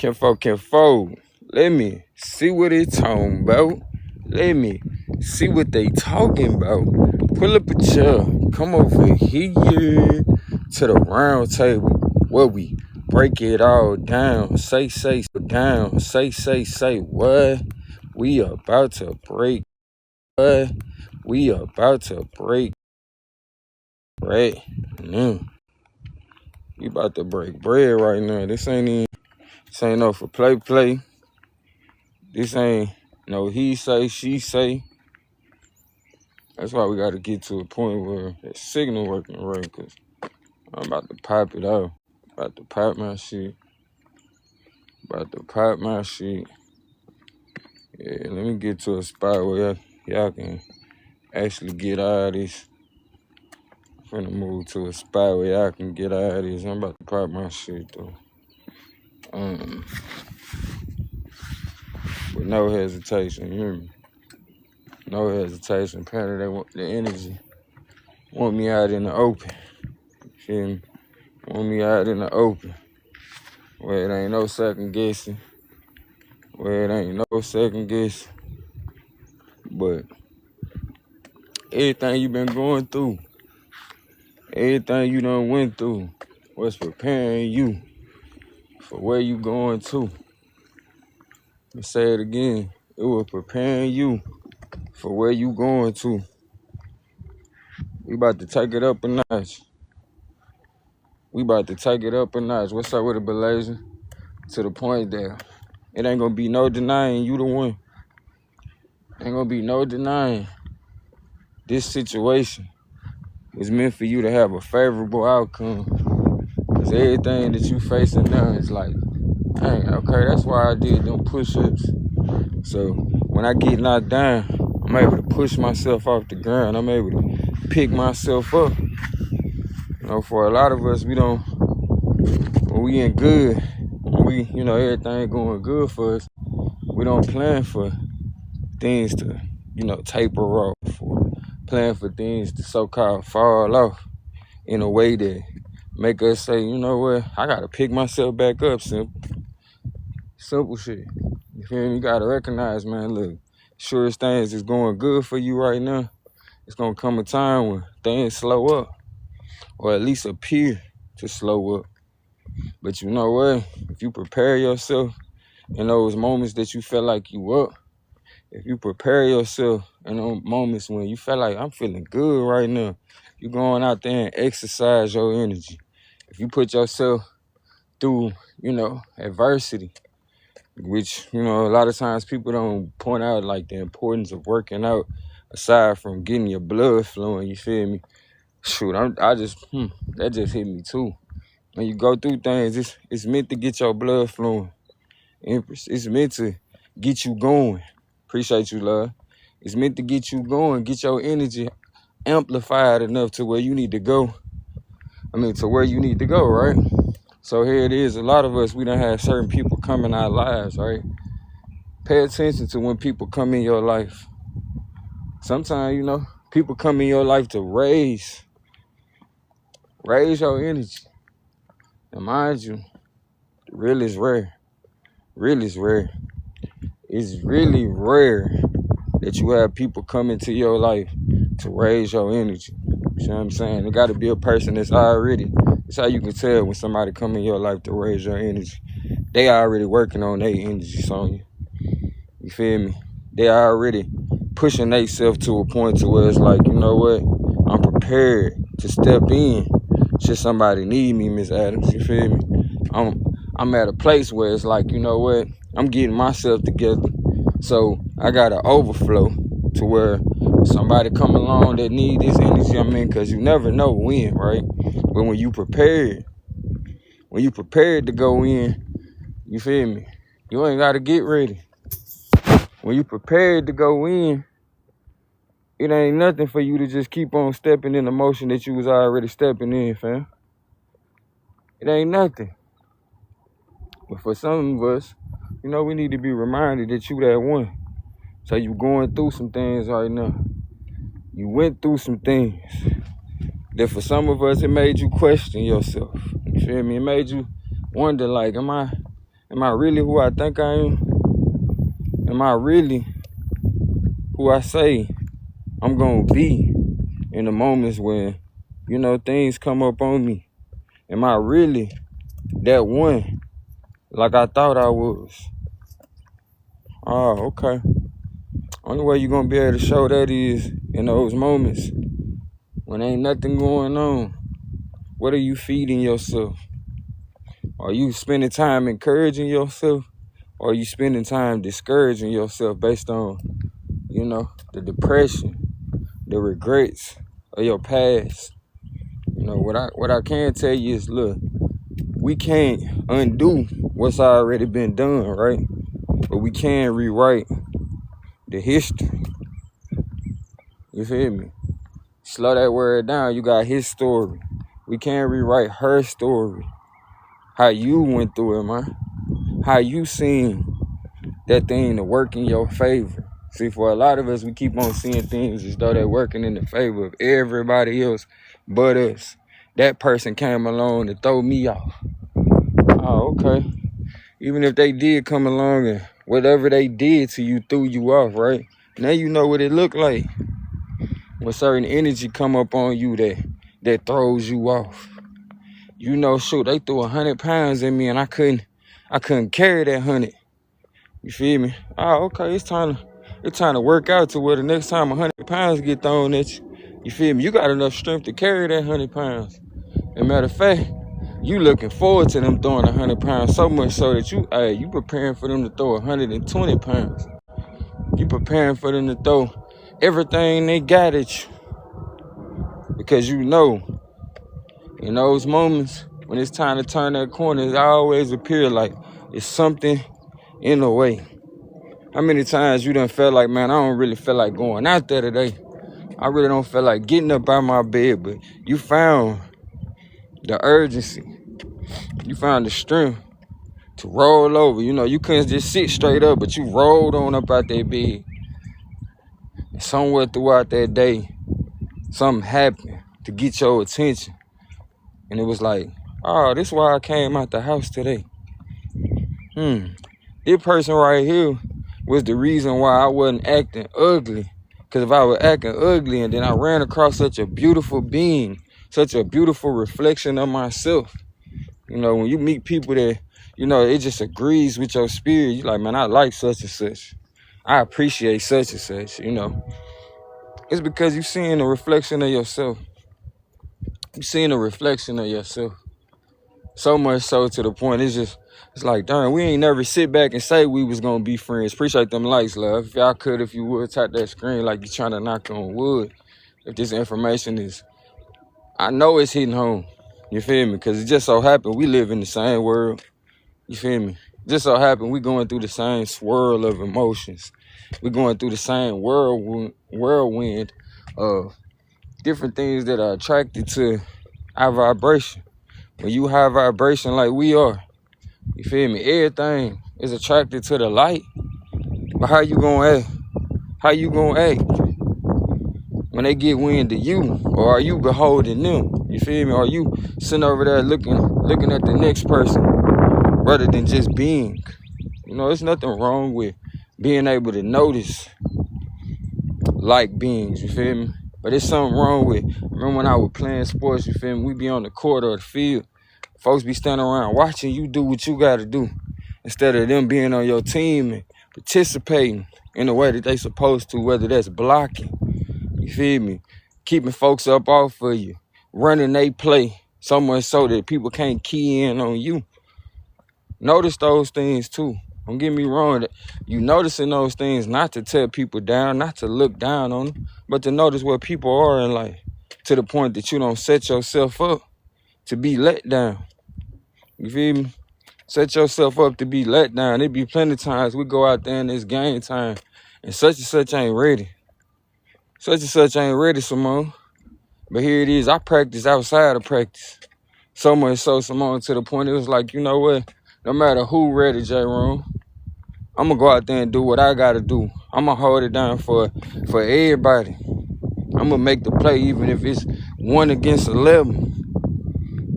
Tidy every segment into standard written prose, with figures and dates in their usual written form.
Can let me see what they talking about. Let me see what they talking about. Pull up a chair, come over here to the round table where we break it all down. Say down. Say what? We about to break. What? We about to break. Right now. We about to break bread right now. This ain't no for play. This ain't no he say, she say. That's why we got to get to a point where the signal working right, because I'm about to pop it out. About to pop my shit. Yeah, let me get to a spot where y'all can actually get out of this. I'm finna move to a spot where y'all can get out of this. I'm about to pop my shit, though. With no hesitation, you hear me? No hesitation. Apparently they want the energy. Want me out in the open. You feel me? Want me out in the open. Where it ain't no second guessing. But everything you been going through, everything you done went through, was preparing you for where you going to. Let me say it again. It was preparing you for where you going to. We about to take it up a notch. What's up with it, Belasia? To the point that it ain't gonna be no denying you the one. Ain't gonna be no denying this situation is meant for you to have a favorable outcome. Because everything that you facing now is like, dang, okay, that's why I did them push-ups. So when I get knocked down, I'm able to push myself off the ground. I'm able to pick myself up. You know, for a lot of us, when we in good, everything going good for us, we don't plan for things to, taper off, or plan for things to so-called fall off in a way that make us say, you know what, I gotta pick myself back up. Simple shit. You feel me? You gotta recognize, man, look, sure as things is going good for you right now, it's gonna come a time when things slow up, or at least appear to slow up. But you know what? If you prepare yourself in those moments that you feel like you up, if you prepare yourself in those moments when you feel like I'm feeling good right now, you going out there and exercise your energy. If you put yourself through, adversity, which, a lot of times people don't point out like the importance of working out aside from getting your blood flowing, you feel me? Shoot, that just hit me too. When you go through things, it's meant to get your blood flowing. Empress, it's meant to get you going. Appreciate you, love. It's meant to get you going, get your energy amplified enough to where you need to go. Right? So here it is. A lot of us, we done have certain people come in our lives, right? Pay attention to when people come in your life. Sometimes, people come in your life to raise your energy. And mind you, real is rare. It's really rare that you have people come into your life to raise your energy. You know what I'm saying? It got to be a person that's how you can tell when somebody come in your life to raise your energy. They already working on their energy, Sonya. You feel me? They already pushing themselves to a point to where it's like, you know what? I'm prepared to step in should somebody need me, Miss Adams. You feel me? I'm at a place where it's like, you know what? I'm getting myself together. So I got to overflow to where somebody come along that need this energy I'm in, because you never know when, right? But when you prepared to go in, you feel me? You ain't got to get ready. When you prepared to go in, it ain't nothing for you to just keep on stepping in the motion that you was already stepping in, fam. It ain't nothing. But for some of us, we need to be reminded that you that one. So you going through some things right now. You went through some things that for some of us, it made you question yourself. You feel me? It made you wonder, like, am I Am I really who I think I am? Am I really who I say I'm gonna be in the moments when, things come up on me? Am I really that one like I thought I was? Oh, okay. Only way you're gonna be able to show that is in those moments when ain't nothing going on. What are you feeding yourself? Are you spending time encouraging yourself? Or are you spending time discouraging yourself based on, the depression, the regrets of your past? What I can tell you is, look, we can't undo what's already been done, right? But we can rewrite the history. You feel me? Slow that word down. You got his story. We can't rewrite her story. How you went through it, man. How you seen that thing to work in your favor. See, for a lot of us, we keep on seeing things as though they're working in the favor of everybody else but us. That person came along to throw me off. Oh, okay. Even if they did come along and whatever they did to you threw you off, right? Now you know what it looked like when certain energy come up on you that throws you off. Shoot, they threw 100 pounds at me and I couldn't carry that 100. You feel me? Oh, okay, it's time to work out to where the next time 100 pounds get thrown at you, you feel me? You got enough strength to carry that 100 pounds. As a matter of fact, you looking forward to them throwing 100 pounds so much so that you preparing for them to throw 120 pounds. You preparing for them to throw everything they got at you. Because in those moments, when it's time to turn that corner, it always appears like it's something in the way. How many times you done felt like, man, I don't really feel like going out there today. I really don't feel like getting up out my bed, but you found the urgency. You found the strength to roll over. You couldn't just sit straight up, but you rolled on up out that bed. And somewhere throughout that day, something happened to get your attention. And it was like, oh, this is why I came out the house today. This person right here was the reason why I wasn't acting ugly. Because if I was acting ugly and then I ran across such a beautiful being, such a beautiful reflection of myself, when you meet people that, it just agrees with your spirit, you're like, man, I like such and such. I appreciate such and such, It's because you're seeing a reflection of yourself. You're seeing a reflection of yourself. So much so to the point, it's like, darn, we ain't never sit back and say we was gonna be friends. Appreciate them likes, love. If y'all could, if you would, tap that screen like you're trying to knock on wood. If this information is, I know it's hitting home. You feel me? Because it just so happened we live in the same world. You feel me? Just so happened we going through the same swirl of emotions. We going through the same whirlwind of different things that are attracted to our vibration. When you high vibration like we are, you feel me? Everything is attracted to the light. But how you gonna act? How you gonna act when they get wind of you? Or are you beholding them? You feel me? Are you sitting over there looking at the next person rather than just being? There's nothing wrong with being able to notice like beings, you feel me? But there's something wrong with, remember when I was playing sports, you feel me? We be on the court or the field. Folks be standing around watching you do what you got to do instead of them being on your team and participating in the way that they supposed to, whether that's blocking, you feel me, keeping folks up off of you, running they play so much so that people can't key in on you. Notice those things too. Don't get me wrong, that you noticing those things not to tear people down, not to look down on them, but to notice where people are in life to the point that you don't set yourself up to be let down. You feel me? Set yourself up to be let down. There be plenty of times we go out there in this game time and such ain't ready. Such and such ain't ready, Simone. But here it is. I practice outside of practice. So much so, Simone, to the point it was like, you know what? No matter who ready, J-Room, I'm going to go out there and do what I got to do. I'm going to hold it down for everybody. I'm going to make the play even if it's 1 against 11.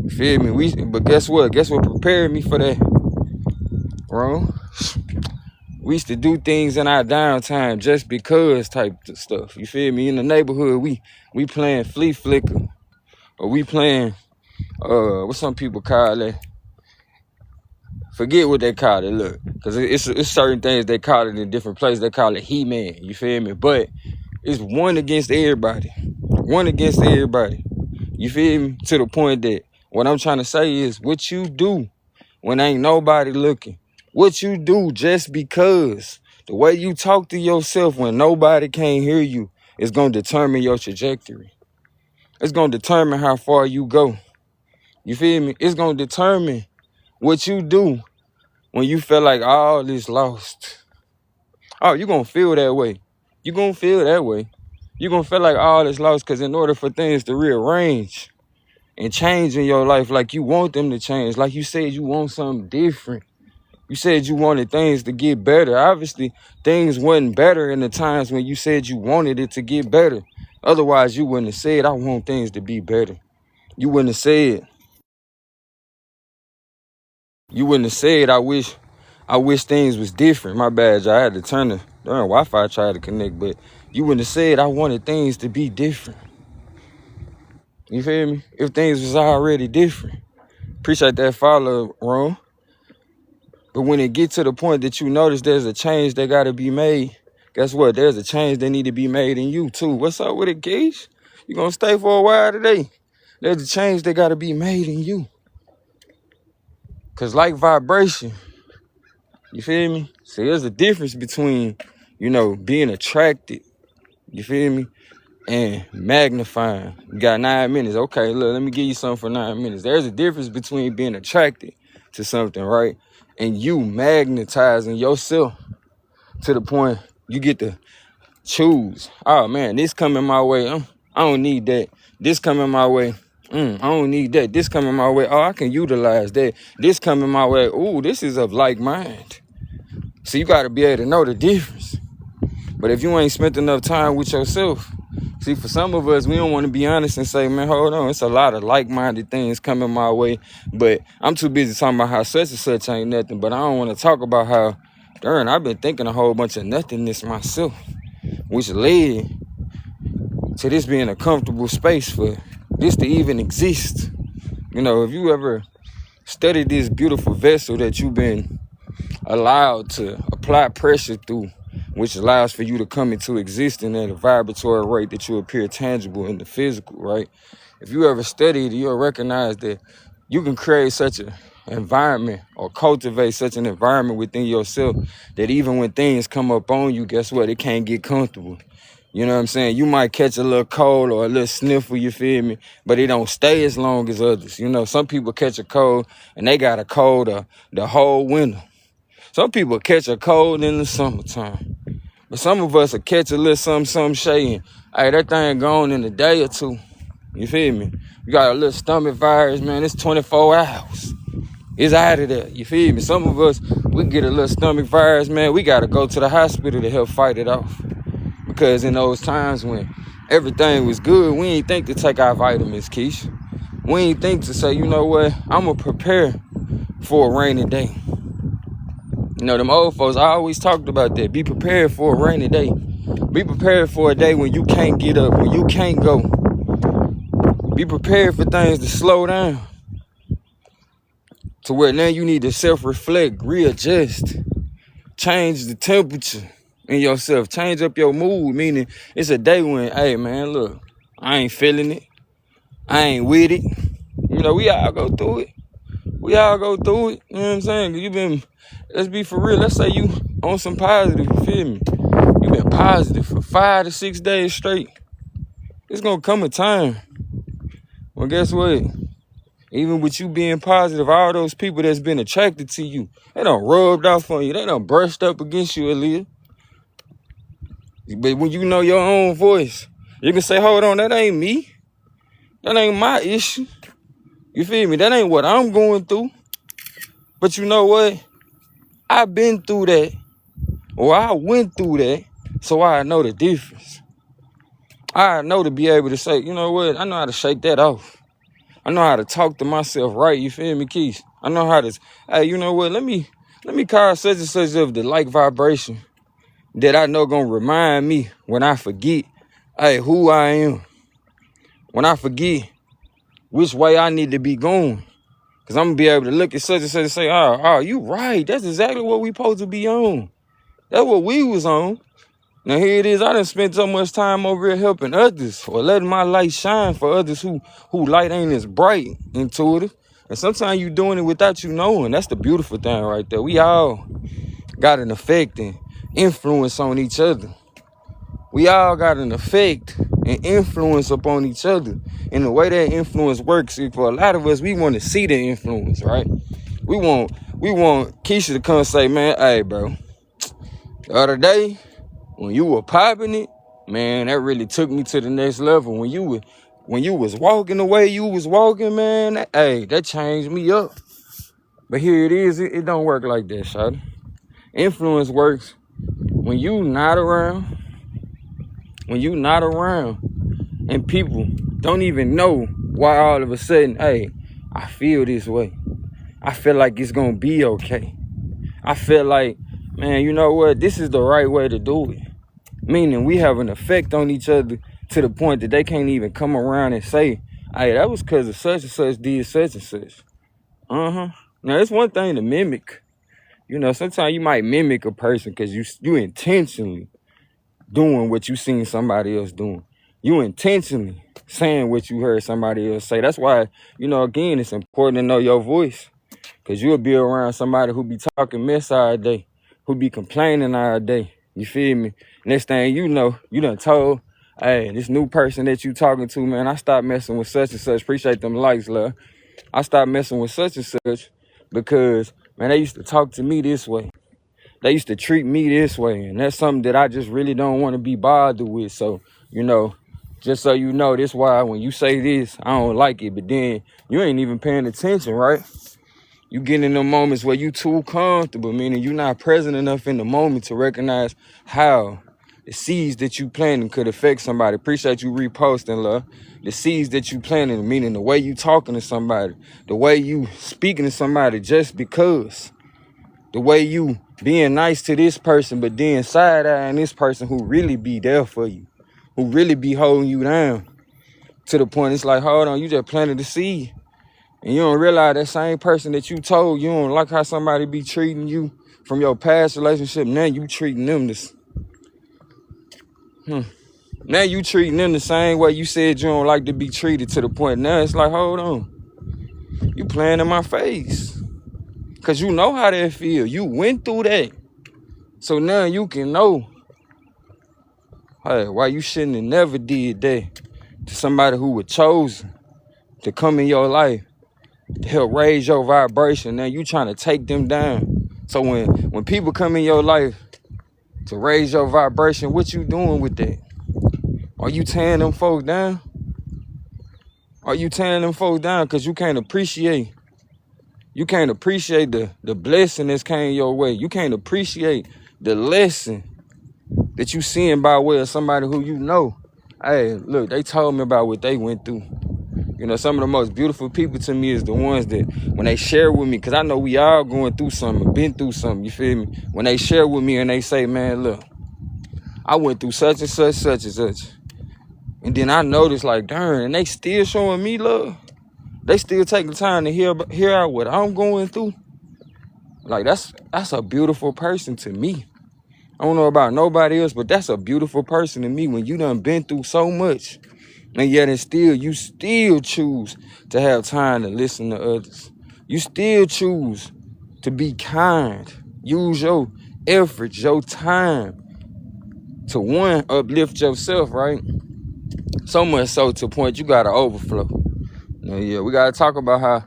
You feel me? But guess what? Guess what prepared me for that? Wrong. We used to do things in our downtime just because type of stuff. You feel me? In the neighborhood, we playing flea flicker, or we playing what some people call it. Forget what they call it. Look, because it's certain things they call it in different places. They call it He-Man. You feel me? But it's one against everybody. One against everybody. You feel me? To the point that what I'm trying to say is what you do when ain't nobody looking. What you do just because. The way you talk to yourself when nobody can't hear you is going to determine your trajectory. It's going to determine how far you go. You feel me? It's going to determine what you do when you feel like all is lost. Oh, you're going to feel that way. You're going to feel that way. You're going to feel like all is lost because in order for things to rearrange and change in your life like you want them to change, like you said you want something different. You said you wanted things to get better. Obviously, things wasn't better in the times when you said you wanted it to get better. Otherwise, you wouldn't have said, I want things to be better. You wouldn't have said, I wish things was different. My bad, y'all. I had to turn the Wi-Fi, try to connect, but you wouldn't have said, I wanted things to be different. You feel me? If things was already different. Appreciate that follow, Ron. But when it gets to the point that you notice there's a change that got to be made, guess what? There's a change that need to be made in you too. What's up with it, Gage? You gonna stay for a while today? There's a change that got to be made in you. Cause like vibration, you feel me? See, there's a difference between, being attracted, you feel me, and magnifying. You got 9 minutes. Okay, look, let me give you something for 9 minutes. There's a difference between being attracted to something, right? And you magnetizing yourself to the point you get to choose. Oh man, this coming my way. I don't need that. This coming my way. I don't need that. This coming my way. Oh, I can utilize that. This coming my way. Ooh, this is of like mind. So you got to be able to know the difference. But if you ain't spent enough time with yourself, see, for some of us, we don't want to be honest and say, man, hold on, it's a lot of like-minded things coming my way, but I'm too busy talking about how such and such ain't nothing, but I don't want to talk about how, darn, I've been thinking a whole bunch of nothingness myself, which led to this being a comfortable space for this to even exist. If you ever studied this beautiful vessel that you've been allowed to apply pressure through, which allows for you to come into existence at a vibratory rate that you appear tangible in the physical, right? If you ever studied, you'll recognize that you can create such an environment or cultivate such an environment within yourself that even when things come up on you, guess what? It can't get comfortable. You know what I'm saying? You might catch a little cold or a little sniffle, you feel me? But it don't stay as long as others. Some people catch a cold and they got a cold the whole winter. Some people catch a cold in the summertime. But some of us will catch a little something shady. Hey, that thing gone in a day or two. You feel me? You got a little stomach virus, man. It's 24 hours. It's out of there. You feel me? Some of us, we get a little stomach virus, man. We got to go to the hospital to help fight it off. Because in those times when everything was good, we ain't think to take our vitamins, Keisha. We ain't think to say, you know what? I'm going to prepare for a rainy day. Them old folks always talked about that. Be prepared for a rainy day. Be prepared for a day when you can't get up, when you can't go. Be prepared for things to slow down. To where now you need to self-reflect, readjust, change the temperature in yourself, change up your mood. Meaning it's a day when, hey man, look, I ain't feeling it. I ain't with it. We all go through it. We all go through it. You know what I'm saying? Let's be for real. Let's say you on some positive, you feel me? You been positive for 5 to 6 days straight. It's gonna come a time. Well, guess what? Even with you being positive, all those people that's been attracted to you, they done rubbed off on you. They done brushed up against you a little. But when you know your own voice, you can say, hold on, that ain't me. That ain't my issue. You feel me? That ain't what I'm going through. But you know what? I've been through that, or I went through that, so I know the difference. I know to be able to say, you know what? I know how to shake that off. I know how to talk to myself right. You feel me, Keith? I know how to, hey, you know what? Let me let me call such and such of the like vibration that I know gonna remind me when I forget, hey, who I am. When I forget which way I need to be going. Because I'm gonna be able to look at such and such and say, oh, you right. That's exactly what we supposed to be on. That's what we was on. Now here it is, I done spent so much time over here helping others or letting my light shine for others who light ain't as bright, intuitive. And sometimes you doing it without you knowing. That's the beautiful thing right there. We all got an effect and influence on each other. We all got an effect and influence upon each other. And the way that influence works, for a lot of us, we want to see the influence, right? We want Keisha to come say, man, hey, bro, the other day, when you were popping it, man, that really took me to the next level. When you was walking the way you was walking, man, that changed me up. But here it is, it don't work like that, shawty. Influence works when you not around. When you not around and people don't even know why all of a sudden, hey, I feel this way. I feel like it's gonna be okay. I feel like, man, you know what? This is the right way to do it. Meaning we have an effect on each other to the point that they can't even come around and say, hey, that was because of such and such did such and such. Now, it's one thing to mimic. You know, sometimes you might mimic a person because you intentionally doing what you seen somebody else doing. You intentionally saying what you heard somebody else say. That's why, you know, again, it's important to know your voice. Because you'll be around somebody who be talking mess all day, who be complaining all day. You feel me? Next thing you know, you done told, hey, this new person that you talking to, man, I stopped messing with such and such. Appreciate them likes, love. I stopped messing with such and such because, man, they used to talk to me this way. They used to treat me this way. And that's something that I just really don't want to be bothered with. So, you know, just so you know, this why when you say this, I don't like it. But then you ain't even paying attention, right? You get in the moments where you too comfortable, meaning you're not present enough in the moment to recognize how the seeds that you planting could affect somebody. Appreciate you reposting, love. The seeds that you planting, meaning the way you talking to somebody, the way you speaking to somebody just because, the way you being nice to this person, but then side-eyeing this person who really be there for you, who really be holding you down to the point it's like, hold on, you just planted the seed. And you don't realize that same person that you told you don't like how somebody be treating you from your past relationship, now you treating them this. Now you treating them the same way you said you don't like to be treated, to the point now it's like, hold on. You playing in my face. Because you know how that feel. You went through that. So now you can know, hey, why you shouldn't have never did that to somebody who was chosen to come in your life to help raise your vibration. Now you trying to take them down. So when people come in your life to raise your vibration, what you doing with that? Are you tearing them folks down? Are you tearing them folks down because you can't appreciate? You can't appreciate the blessing that's came your way. You can't appreciate the lesson that you seeing by way of somebody who you know. Hey, look, they told me about what they went through. You know, some of the most beautiful people to me is the ones that when they share with me, because I know we all going through something, been through something, you feel me? When they share with me and they say, man, look, I went through such and such, such and such. And then I noticed like, darn, and they still showing me love. They still taking the time to hear out what I'm going through. Like, that's a beautiful person to me. I don't know about nobody else, but that's a beautiful person to me when you done been through so much. And yet you still choose to have time to listen to others. You still choose to be kind. Use your efforts, your time to, one, uplift yourself, right? So much so to the point you got to overflow. Yeah, we got to talk about how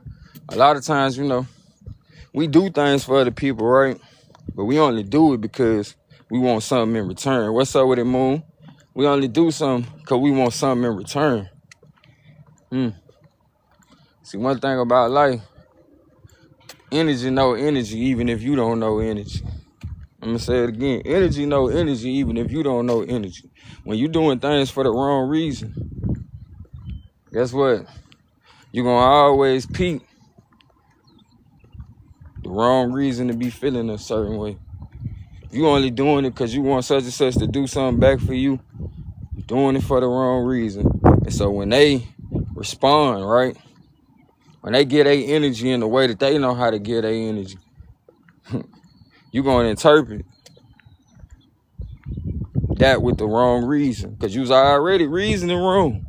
a lot of times, you know, we do things for other people, right? But we only do it because we want something in return. What's up with it, Moon? We only do something because we want something in return. See, one thing about life, energy know energy even if you don't know energy. I'm going to say it again. Energy know energy even if you don't know energy. When you're doing things for the wrong reason, guess what? You're going to always peak the wrong reason to be feeling a certain way. If you only doing it because you want such and such to do something back for you, you're doing it for the wrong reason. And so when they respond, right, when they get their energy in the way that they know how to get their energy, you're going to interpret that with the wrong reason because you was already reasoning wrong.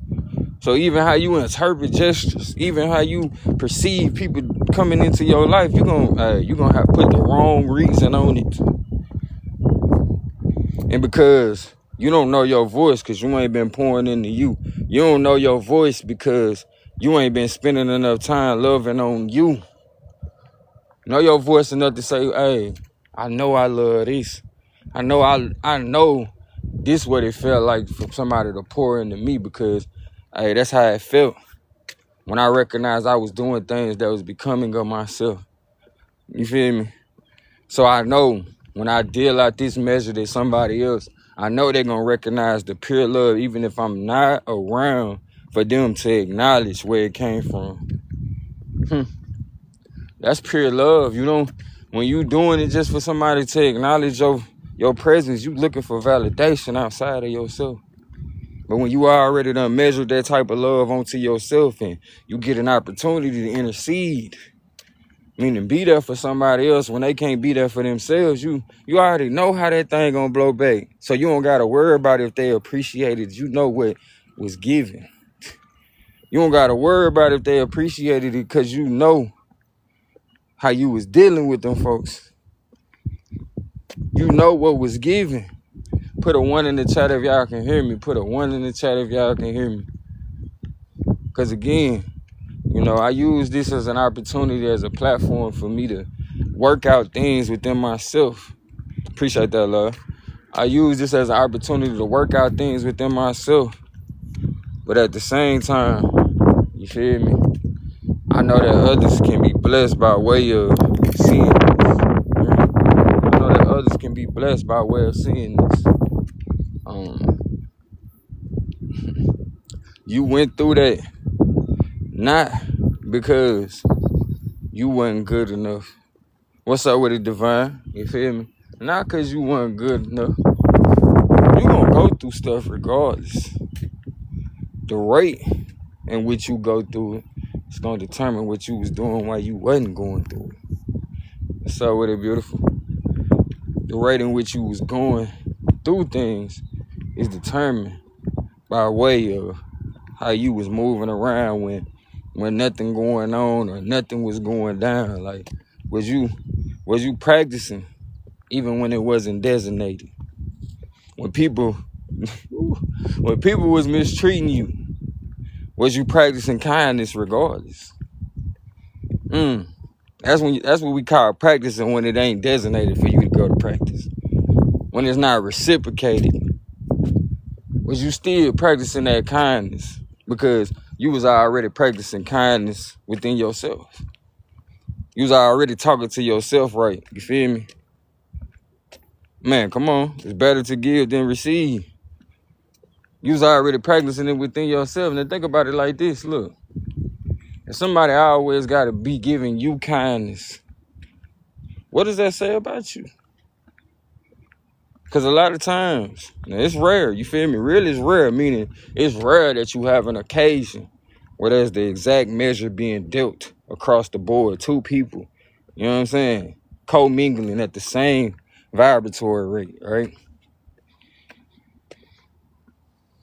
So even how you interpret gestures, even how you perceive people coming into your life, you're gonna have to put the wrong reason on it. And because you don't know your voice because you ain't been pouring into you. You don't know your voice because you ain't been spending enough time loving on you. Know your voice enough to say, hey, I know I love this. I know this what it felt like for somebody to pour into me because hey, that's how it felt when I recognized I was doing things that was becoming of myself. You feel me? So I know when I deal out this measure to somebody else, I know they're going to recognize the pure love even if I'm not around for them to acknowledge where it came from. That's pure love. You don't, when you doing it just for somebody to acknowledge your presence, you looking for validation outside of yourself. But when you already done measured that type of love onto yourself and you get an opportunity to intercede, meaning be there for somebody else when they can't be there for themselves, you already know how that thing gonna blow back. So you don't gotta worry about if they appreciate it. You know what was given. You don't gotta worry about if they appreciated it because you know how you was dealing with them folks. You know what was given. Put a 1 in the chat if y'all can hear me. Put a 1 in the chat if y'all can hear me. Because again, you know, I use this as an opportunity, as a platform for me to work out things within myself. Appreciate that, love. I use this as an opportunity to work out things within myself. But at the same time, you feel me? I know that others can be blessed by way of seeing this. I know that others can be blessed by way of seeing this. You went through that not because you wasn't good enough. What's up with it, Divine? You feel me? Not because you weren't good enough. You gonna go through stuff regardless. The rate in which you go through it is gonna determine what you was doing while you wasn't going through it. What's up with it, beautiful? The rate in which you was going through things is determined by way of how you was moving around when nothing going on or nothing was going down. Like, was you practicing even when it wasn't designated? When people was mistreating you, was you practicing kindness regardless? That's what we call practicing when it ain't designated for you to go to practice. When it's not reciprocated. Was you still practicing that kindness? Because you was already practicing kindness within yourself. You was already talking to yourself right. You feel me? Man, come on. It's better to give than receive. You was already practicing it within yourself. And think about it like this. Look. If somebody always got to be giving you kindness, what does that say about you? Because a lot of times, now it's rare, you feel me? Really, it's rare, meaning it's rare that you have an occasion where there's the exact measure being dealt across the board. Two people, you know what I'm saying? Co-mingling at the same vibratory rate, right?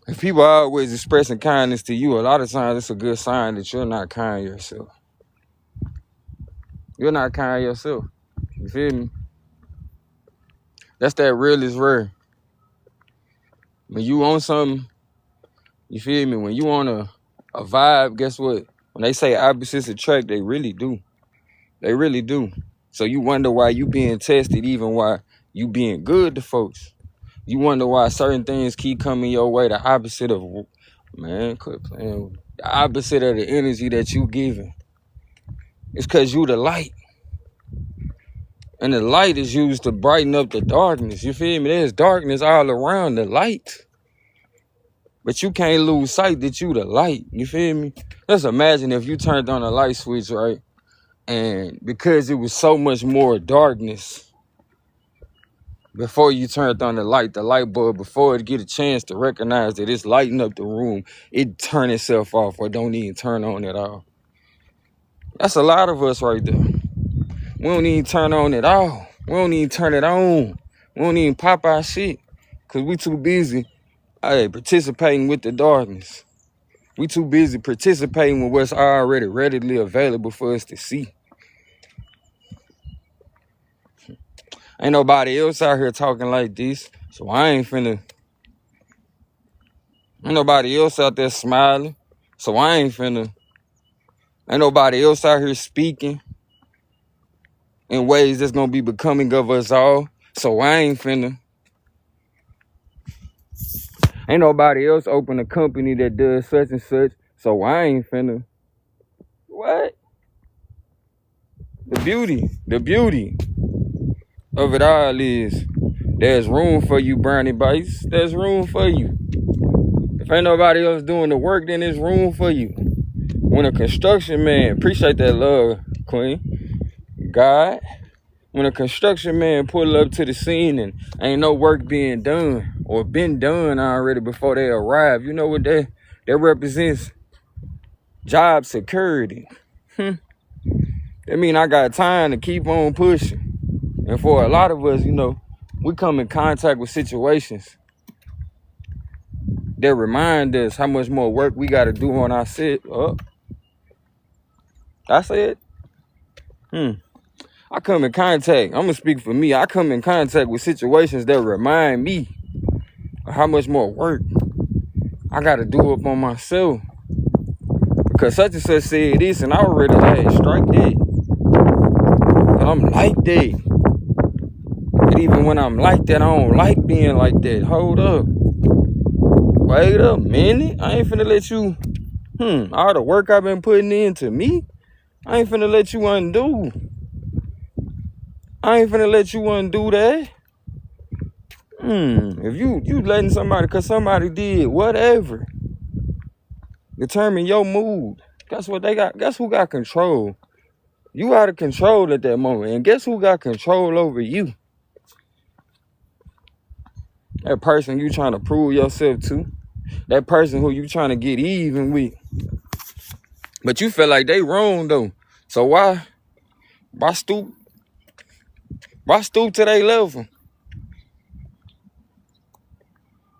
If people are always expressing kindness to you, a lot of times it's a good sign that you're not kind yourself. You're not kind yourself. You feel me? That's that real is rare. When you on something, you feel me? When you on a vibe, guess what? When they say opposites attract, they really do. They really do. So you wonder why you being tested, even while you being good to folks. You wonder why certain things keep coming your way, the opposite of, man, quit playing. The opposite of the energy that you giving. It's because you the light. And the light is used to brighten up the darkness. You feel me? There's darkness all around the light. But you can't lose sight that you the light. You feel me? Just imagine if you turned on a light switch, right? And because it was so much more darkness before you turned on the light bulb, before it get a chance to recognize that it's lighting up the room, it turn itself off or don't even turn on at all. That's a lot of us right there. We don't even turn on at all. We don't even turn it on. We don't even pop our shit because we too busy participating with the darkness. We too busy participating with what's already readily available for us to see. Ain't nobody else out here talking like this, so I ain't finna. Ain't nobody else out there smiling, so I ain't finna. Ain't nobody else out here speaking in ways that's gonna be becoming of us all, so I ain't finna. Ain't nobody else open a company that does such and such, so I ain't finna. What? The beauty of it all is there's room for you, Brownie Bites. There's room for you. If ain't nobody else doing the work, then there's room for you. When a construction man, appreciate that love, Queen, God. When a construction man pull up to the scene and ain't no work being done or been done already before they arrive, you know what that represents? Job security. That mean I got time to keep on pushing. And for a lot of us, we come in contact with situations that remind us how much more work we got to do on our set. Oh, I said, I come in contact. I'm going to speak for me. I come in contact with situations that remind me of how much more work I got to do up on myself. Because such and such said this, and I already had strike that. And I'm like that. And even when I'm like that, I don't like being like that. Hold up. Wait a minute. I ain't finna let you, all the work I've been putting into me, I ain't finna let you undo. I ain't finna let you undo that. If you letting somebody, cause somebody did whatever, determine your mood. Guess what they got? Guess who got control? You out of control at that moment. And guess who got control over you? That person you trying to prove yourself to. That person who you trying to get even with. But you feel like they wrong though. So why stoop to their level?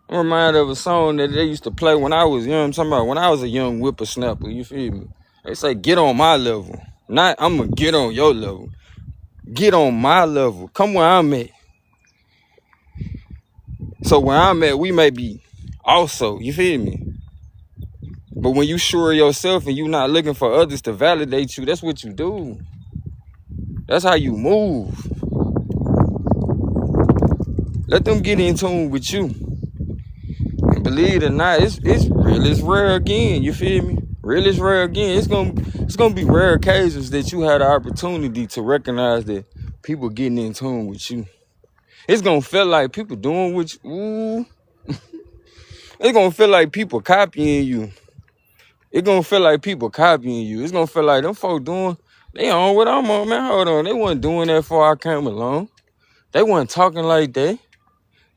I'm reminded of a song that they used to play when I was young. I'm talking about when I was a young whippersnapper, you feel me? They say, get on my level. Not, I'm going to get on your level. Get on my level. Come where I'm at. So where I'm at, we may be also, you feel me? But when you sure of yourself and you not looking for others to validate you, that's what you do. That's how you move. Let them get in tune with you. And believe it or not, it's real, it's rare again, you feel me? Real is rare again. It's gonna be rare occasions that you had the opportunity to recognize that people getting in tune with you. It's gonna feel like people doing what you, it's gonna feel like people copying you. It's gonna feel like people copying you. It's gonna feel like them folk they on what I'm on, man. Hold on. They wasn't doing that before I came along. They wasn't talking like that.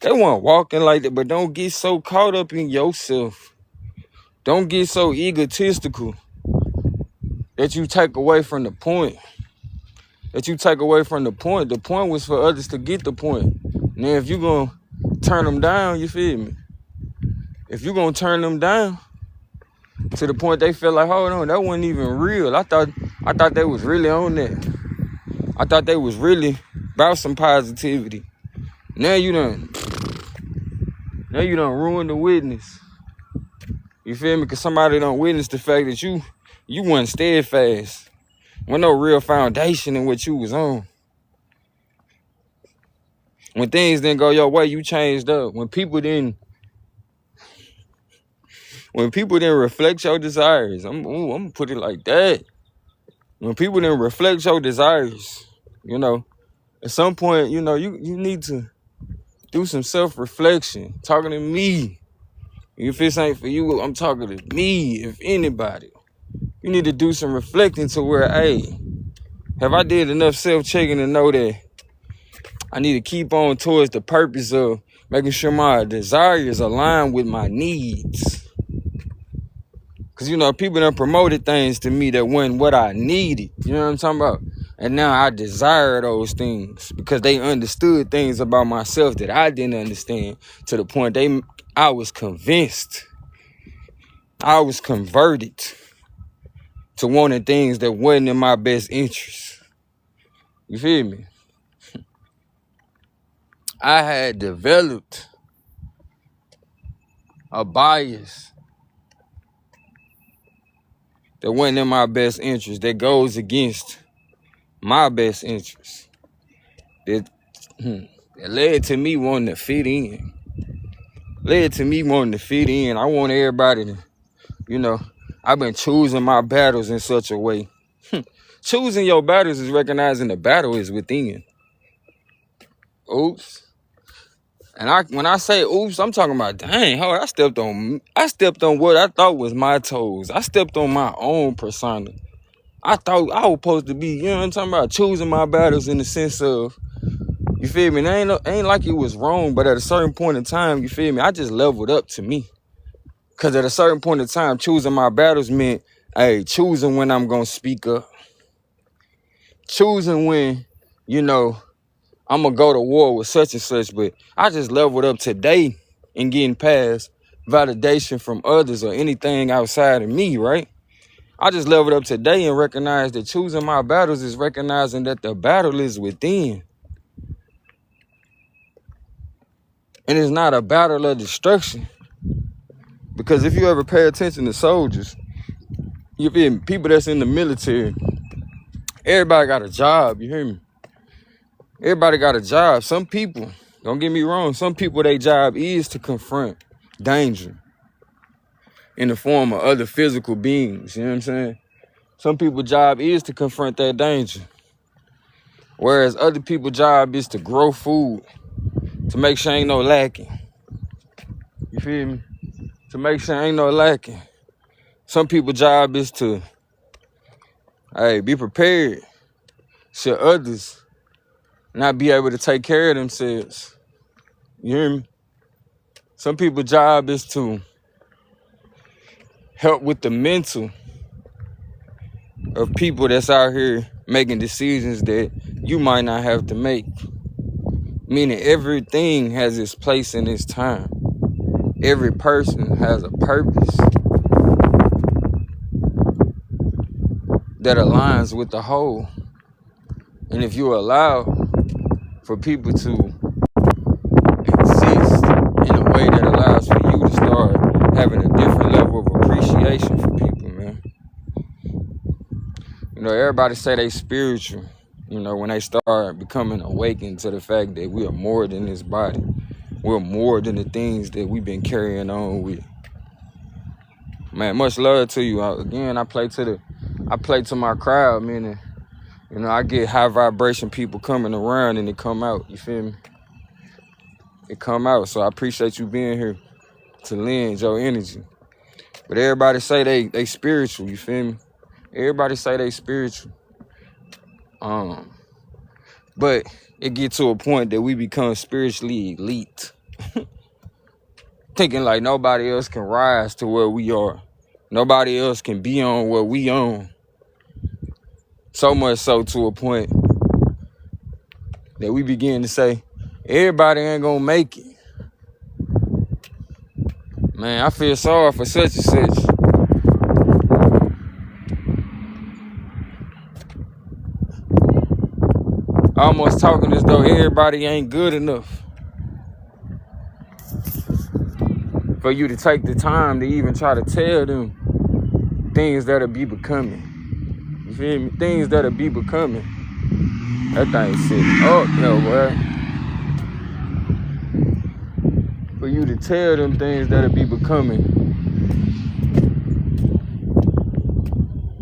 They weren't walking like that, but don't get so caught up in yourself. Don't get so egotistical that you take away from the point. The point was for others to get the point. Now, if you're going to turn them down, you feel me? If you're going to turn them down to the point they feel like, hold on, that wasn't even real. I thought they was really on that. I thought they was really about some positivity. Now you done ruined the witness. You feel me? Because somebody done witness the fact that you weren't steadfast. With no real foundation in what you was on. When things didn't go your way, you changed up. When people didn't reflect your desires, I'm gonna put it like that. When people didn't reflect your desires, at some point, you need to do some self-reflection. Talking to me. If this ain't for you, I'm talking to me. If anybody, you need to do some reflecting to where, hey, Have I did enough self-checking to know that I need to keep on towards the purpose of making sure my desires align with my needs? Because, you know, people done promoted things to me that wasn't what I needed. You know what I'm talking about? And now I desire those things because they understood things about myself that I didn't understand, to the point I was convinced. I was converted to wanting things that wasn't in my best interest. You feel me? I had developed a bias that wasn't in my best interest, that goes against my best interest, that led to me wanting to fit in. I want everybody to, you know, I've been choosing my battles in such a way. Choosing your battles is recognizing the battle is within. Oops. And when I say oops, I'm talking about, dang, hold on, I stepped on what I thought was my toes. I stepped on my own persona. I thought I was supposed to be, you know what I'm talking about, choosing my battles in the sense of, you feel me? And ain't like it was wrong, but at a certain point in time, you feel me, I just leveled up to me. Because at a certain point in time, choosing my battles meant, hey, choosing when I'm going to speak up. Choosing when, you know, I'm going to go to war with such and such. But I just leveled up today and getting past validation from others or anything outside of me, right? I just leveled up today and recognized that choosing my battles is recognizing that the battle is within. And it's not a battle of destruction. Because if you ever pay attention to soldiers, you feel me? People that's in the military, everybody got a job, you hear me? Everybody got a job. Some people, don't get me wrong, some people, their job is to confront danger in the form of other physical beings, you know what I'm saying? Some people's job is to confront that danger. Whereas other people's job is to grow food, to make sure ain't no lacking. You feel me? To make sure ain't no lacking. Some people's job is to, hey, be prepared should others not be able to take care of themselves. You hear me? Some people's job is to help with the mental of people that's out here making decisions that you might not have to make. Meaning everything has its place in its time. Every person has a purpose that aligns with the whole. And if you allow for people to exist in a way that allows for you to start having a different level of appreciation for people, man. You know, everybody say they spiritual, you know, when they start becoming awakened to the fact that we are more than this body. We're more than the things that we've been carrying on with. Man, much love to you. Again, I play to my crowd, meaning, you know, I get high vibration people coming around and they come out, you feel me? It come out, so I appreciate you being here to lend your energy. But everybody say they spiritual, you feel me? Everybody say they spiritual. But it get to a point that we become spiritually elite. Thinking like nobody else can rise to where we are. Nobody else can be on where we on. So much so to a point that we begin to say, everybody ain't gonna make it. Man, I feel sorry for such and such. Almost talking as though everybody ain't good enough for you to take the time to even try to tell them things that'll be becoming. You feel me? Things that'll be becoming. That thing sitting up, yo, boy. For you to tell them things that'll be becoming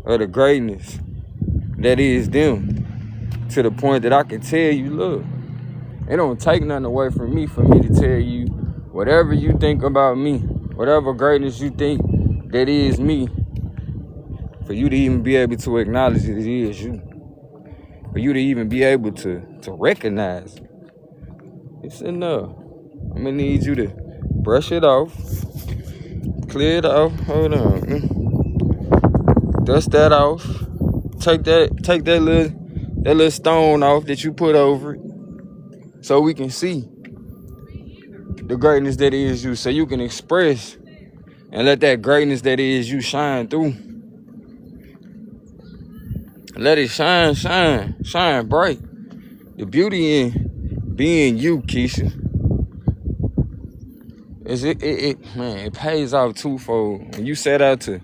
of the greatness that is them. To the point that I can tell you, look, it don't take nothing away from me for me to tell you whatever you think about me, whatever greatness you think that is me, for you to even be able to acknowledge it is you. for you to even be able to recognize it. It's enough. I'm gonna need you to brush it off, clear it off. Hold on. Dust that off. Take that little stone off that you put over it, so we can see the greatness that is you, so you can express and let that greatness that is you shine through. Let it shine bright. The beauty in being you, Keisha, is it pays off twofold. When you set out to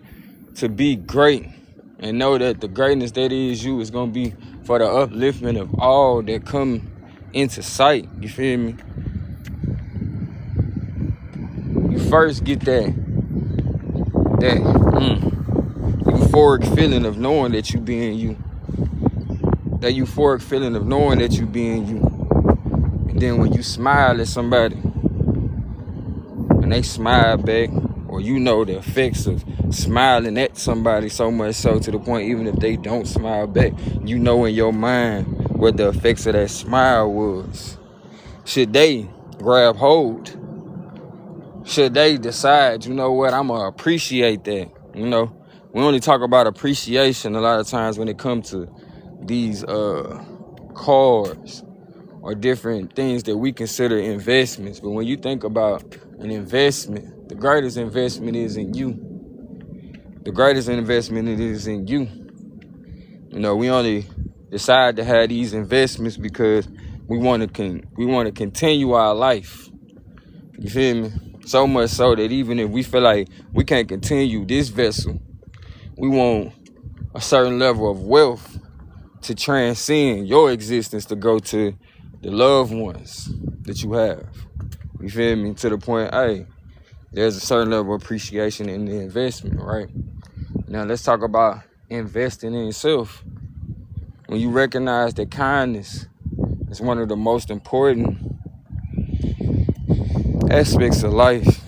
be great and know that the greatness that is you is gonna be for the upliftment of all that come into sight. You feel me? You first get that euphoric feeling of knowing that you being you. That euphoric feeling of knowing that you being you. And then when you smile at somebody and they smile back, or you know the effects of smiling at somebody so much so to the point even if they don't smile back, you know in your mind what the effects of that smile was. Should they grab hold? Should they decide, you know what, I'm going to appreciate that? You know, we only talk about appreciation a lot of times when it comes to these cars or different things that we consider investments. But when you think about an investment, the greatest investment is in you. The greatest investment is in you. You know, we only decide to have these investments because we want to continue our life. You feel me? So much so that even if we feel like we can't continue this vessel, we want a certain level of wealth to transcend your existence, to go to the loved ones that you have. You feel me? To the point, hey, there's a certain level of appreciation in the investment, right? Now let's talk about investing in yourself. When you recognize that kindness is one of the most important aspects of life,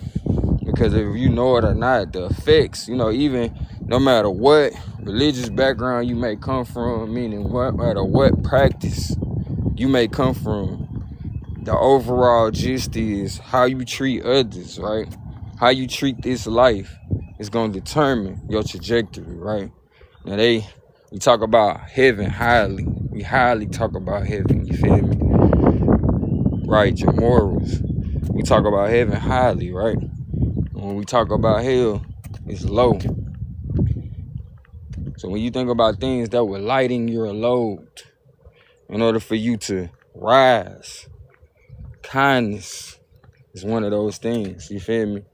because if you know it or not, the effects, you know, even no matter what religious background you may come from, meaning no matter what practice you may come from, the overall gist is how you treat others, right? How you treat this life is going to determine your trajectory, right? Now we talk about heaven highly. We highly talk about heaven, you feel me? Right, your morals. We talk about heaven highly, right? When we talk about hell, it's low. So when you think about things that will lighten your load in order for you to rise, kindness is one of those things, you feel me?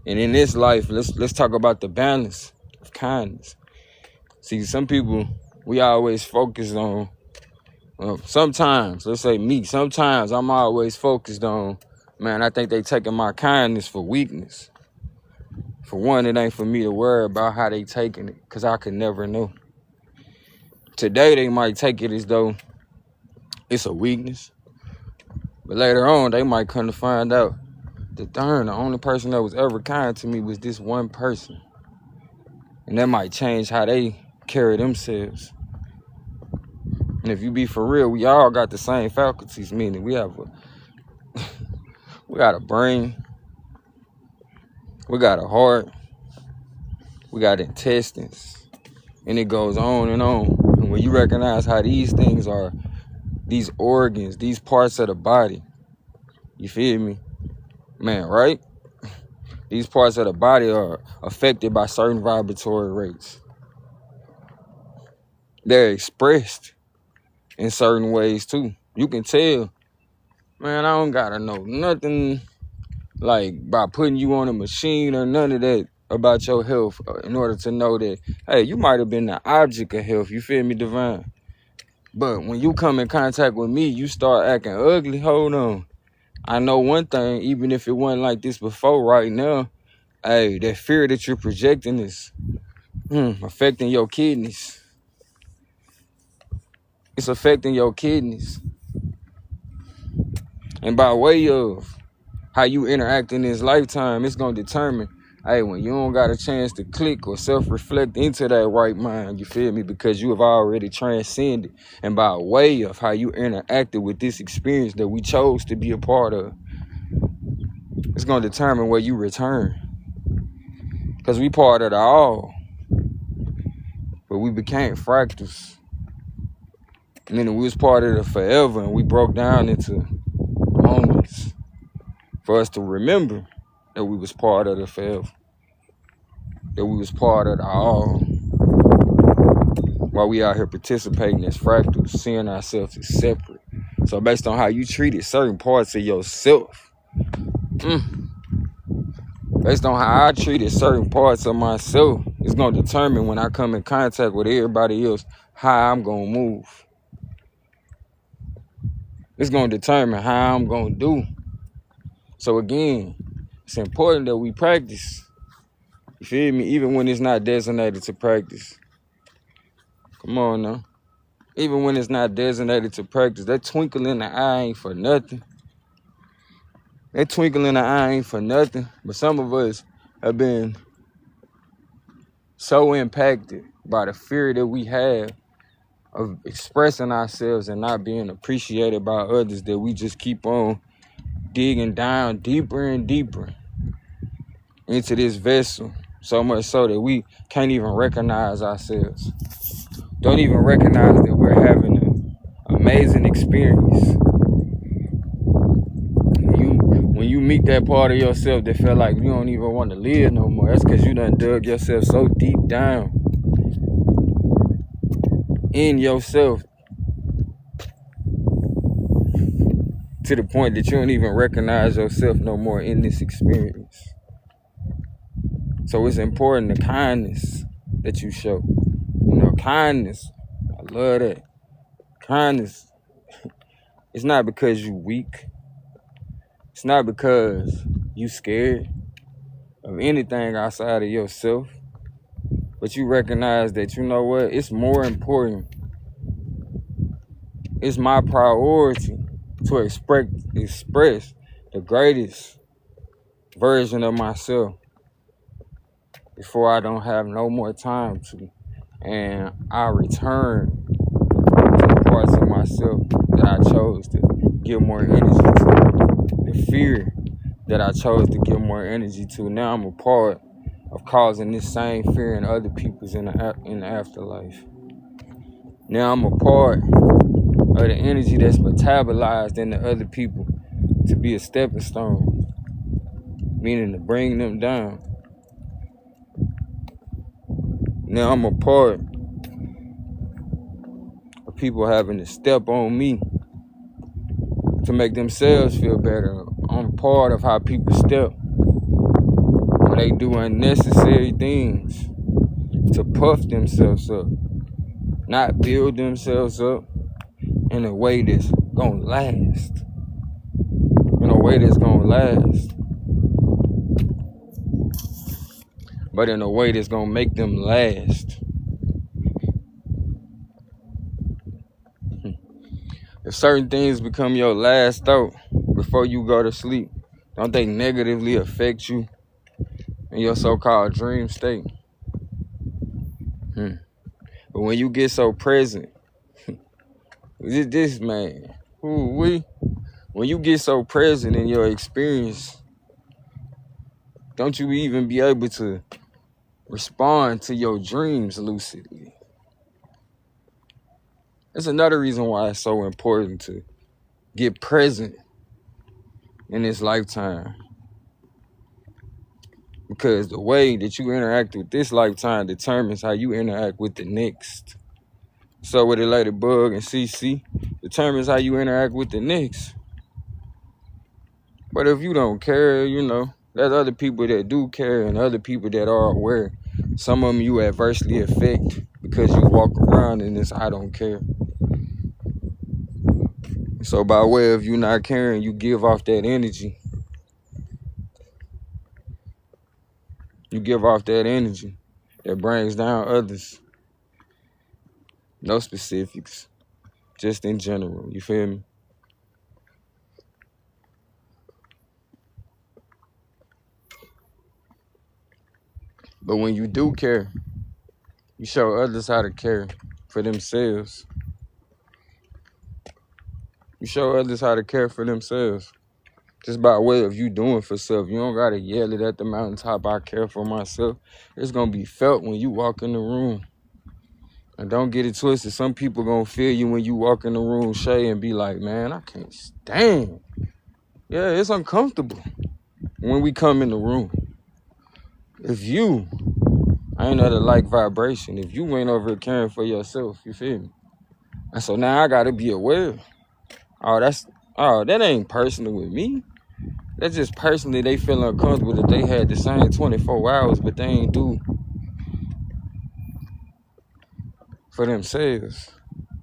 And in this life, let's talk about the balance of kindness. See, some people, we always focus on, sometimes, let's say me, sometimes I'm always focused on, man, I think they taking my kindness for weakness. For one, it ain't for me to worry about how they taking it, because I could never know. Today, they might take it as though it's a weakness. But later on, they might come to find out that, darn, the only person that was ever kind to me was this one person. And that might change how they carry themselves. And if you be for real, we all got the same faculties, meaning we got a brain, we got a heart, we got intestines, and it goes on and on. And when you recognize how these things are, these organs, these parts of the body, you feel me? Man, right? These parts of the body are affected by certain vibratory rates. They're expressed in certain ways too. You can tell, man, I don't gotta know nothing like by putting you on a machine or none of that about your health in order to know that, hey, you might have been the object of health, you feel me, Divine? But when you come in contact with me, you start acting ugly. Hold on. I know one thing, even if it wasn't like this before, right now, hey, that fear that you're projecting is affecting your kidneys. It's affecting your kidneys. And by way of how you interact in this lifetime, it's going to determine Hey, when you don't got a chance to click or self-reflect into that right mind, you feel me? Because you have already transcended. And by way of how you interacted with this experience that we chose to be a part of, it's going to determine where you return. Because we part of the all, but we became fractals. And then we was part of the forever, and we broke down into moments for us to remember that we was part of the forever, that we was part of the all, while we out here participating as fractals, seeing ourselves as separate. So based on how you treated certain parts of yourself, based on how I treated certain parts of myself, it's going to determine when I come in contact with everybody else, how I'm going to move. It's going to determine how I'm going to do. So again, it's important that we practice. You feel me? Even when it's not designated to practice. Come on now. Even when it's not designated to practice, that twinkle in the eye ain't for nothing. That twinkle in the eye ain't for nothing. But some of us have been so impacted by the fear that we have of expressing ourselves and not being appreciated by others that we just keep on digging down deeper and deeper into this vessel. So much so that we can't even recognize ourselves. Don't even recognize that we're having an amazing experience. When you meet that part of yourself that felt like you don't even want to live no more, that's because you done dug yourself so deep down in yourself to the point that you don't even recognize yourself no more in this experience. So it's important, the kindness that you show. You know, kindness, I love that. Kindness, it's not because you weak. It's not because you scared of anything outside of yourself. But you recognize that, you know what, it's more important. It's my priority to express the greatest version of myself before I don't have no more time to. And I return to the parts of myself that I chose to give more energy to. The fear that I chose to give more energy to. Now I'm a part of causing this same fear in other people's in the afterlife. Now I'm a part of the energy that's metabolized in the other people to be a stepping stone, meaning to bring them down. Now I'm a part of people having to step on me to make themselves feel better. I'm part of how people step when they do unnecessary things to puff themselves up, not build themselves up in a way that's gonna last. In a way that's gonna last. But in a way that's gonna make them last. If certain things become your last thought before you go to sleep, don't they negatively affect you in your so-called dream state? But when you get so present, this man, when you get so present in your experience, don't you even be able to respond to your dreams lucidly? That's another reason why it's so important to get present in this lifetime. Because the way that you interact with this lifetime determines how you interact with the next. So with it later Bug and CC determines how you interact with the next. But if you don't care, you know, there's other people that do care and other people that are aware. Some of them you adversely affect because you walk around in this I don't care. So by way of you not caring, you give off that energy. You give off that energy that brings down others. No specifics, just in general, you feel me? But when you do care, you show others how to care for themselves. You show others how to care for themselves. Just by way of you doing for self. You don't gotta yell it at the mountaintop, I care for myself. It's gonna be felt when you walk in the room. And don't get it twisted. Some people gonna feel you when you walk in the room, Shay, and be like, man, I can't stand. Yeah, it's uncomfortable when we come in the room. If you ain't at a like vibration, if you ain't over here caring for yourself, you feel me? And so now I gotta be aware. That ain't personal with me. That's just personally they feel uncomfortable that they had the same 24 hours, but they ain't do for themselves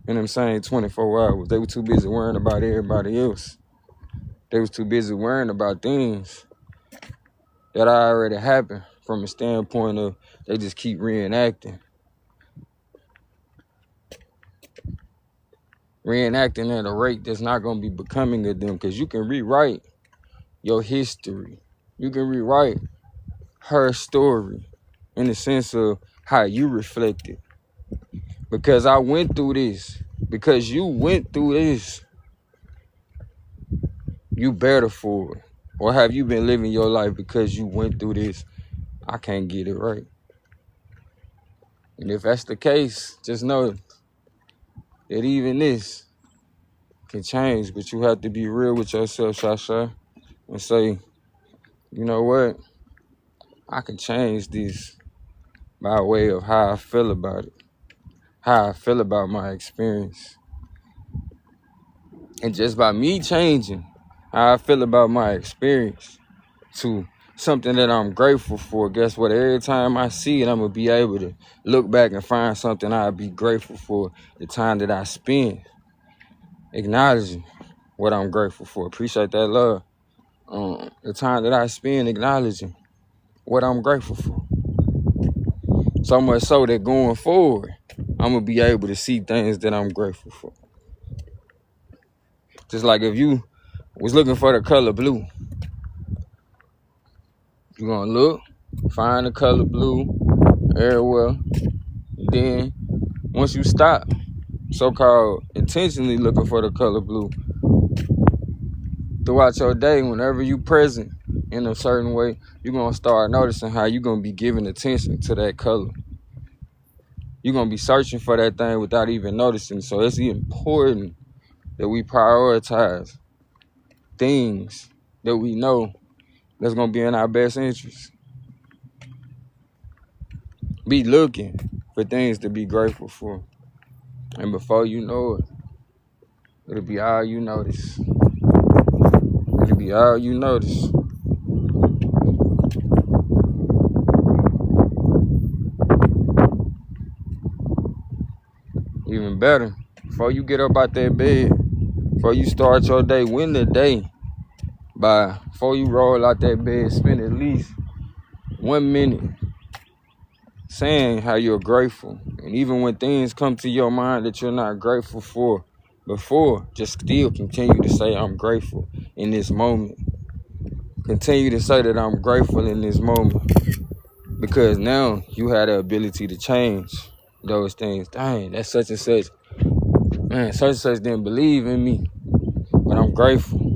in them same 24 hours. They were too busy worrying about everybody else. They was too busy worrying about things that already happened from a standpoint of they just keep reenacting. Reenacting at a rate that's not going to be becoming of them, because you can rewrite your history. You can rewrite her story in the sense of how you reflect it. Because I went through this. Because you went through this. You better for it. Or have you been living your life because you went through this? I can't get it right. And if that's the case, just know that even this can change. But you have to be real with yourself, Shasha, and say, you know what? I can change this by way of how I feel about it. How I feel about my experience. And just by me changing how I feel about my experience to something that I'm grateful for, guess what? Every time I see it, I'm going to be able to look back and find something I'll be grateful for the time that I spend acknowledging what I'm grateful for. Appreciate that love. The time that I spend acknowledging what I'm grateful for. So much so that going forward, I'm going to be able to see things that I'm grateful for. Just like if you was looking for the color blue, you're going to look, find the color blue everywhere. Then once you stop so-called intentionally looking for the color blue, throughout your day, whenever you present in a certain way, you're going to start noticing how you're going to be giving attention to that color. You're going to be searching for that thing without even noticing. So it's important that we prioritize things that we know that's going to be in our best interest. Be looking for things to be grateful for. And before you know it, it'll be all you notice. It'll be all you notice. Even better, before you get up out that bed, before you start your day, win the day before you roll out that bed, spend at least 1 minute saying how you're grateful. And even when things come to your mind that you're not grateful for before, just still continue to say, I'm grateful in this moment. Continue to say that I'm grateful in this moment. Because now you have the ability to change those things. Dang, that's such and such. Man, such and such didn't believe in me. But I'm grateful.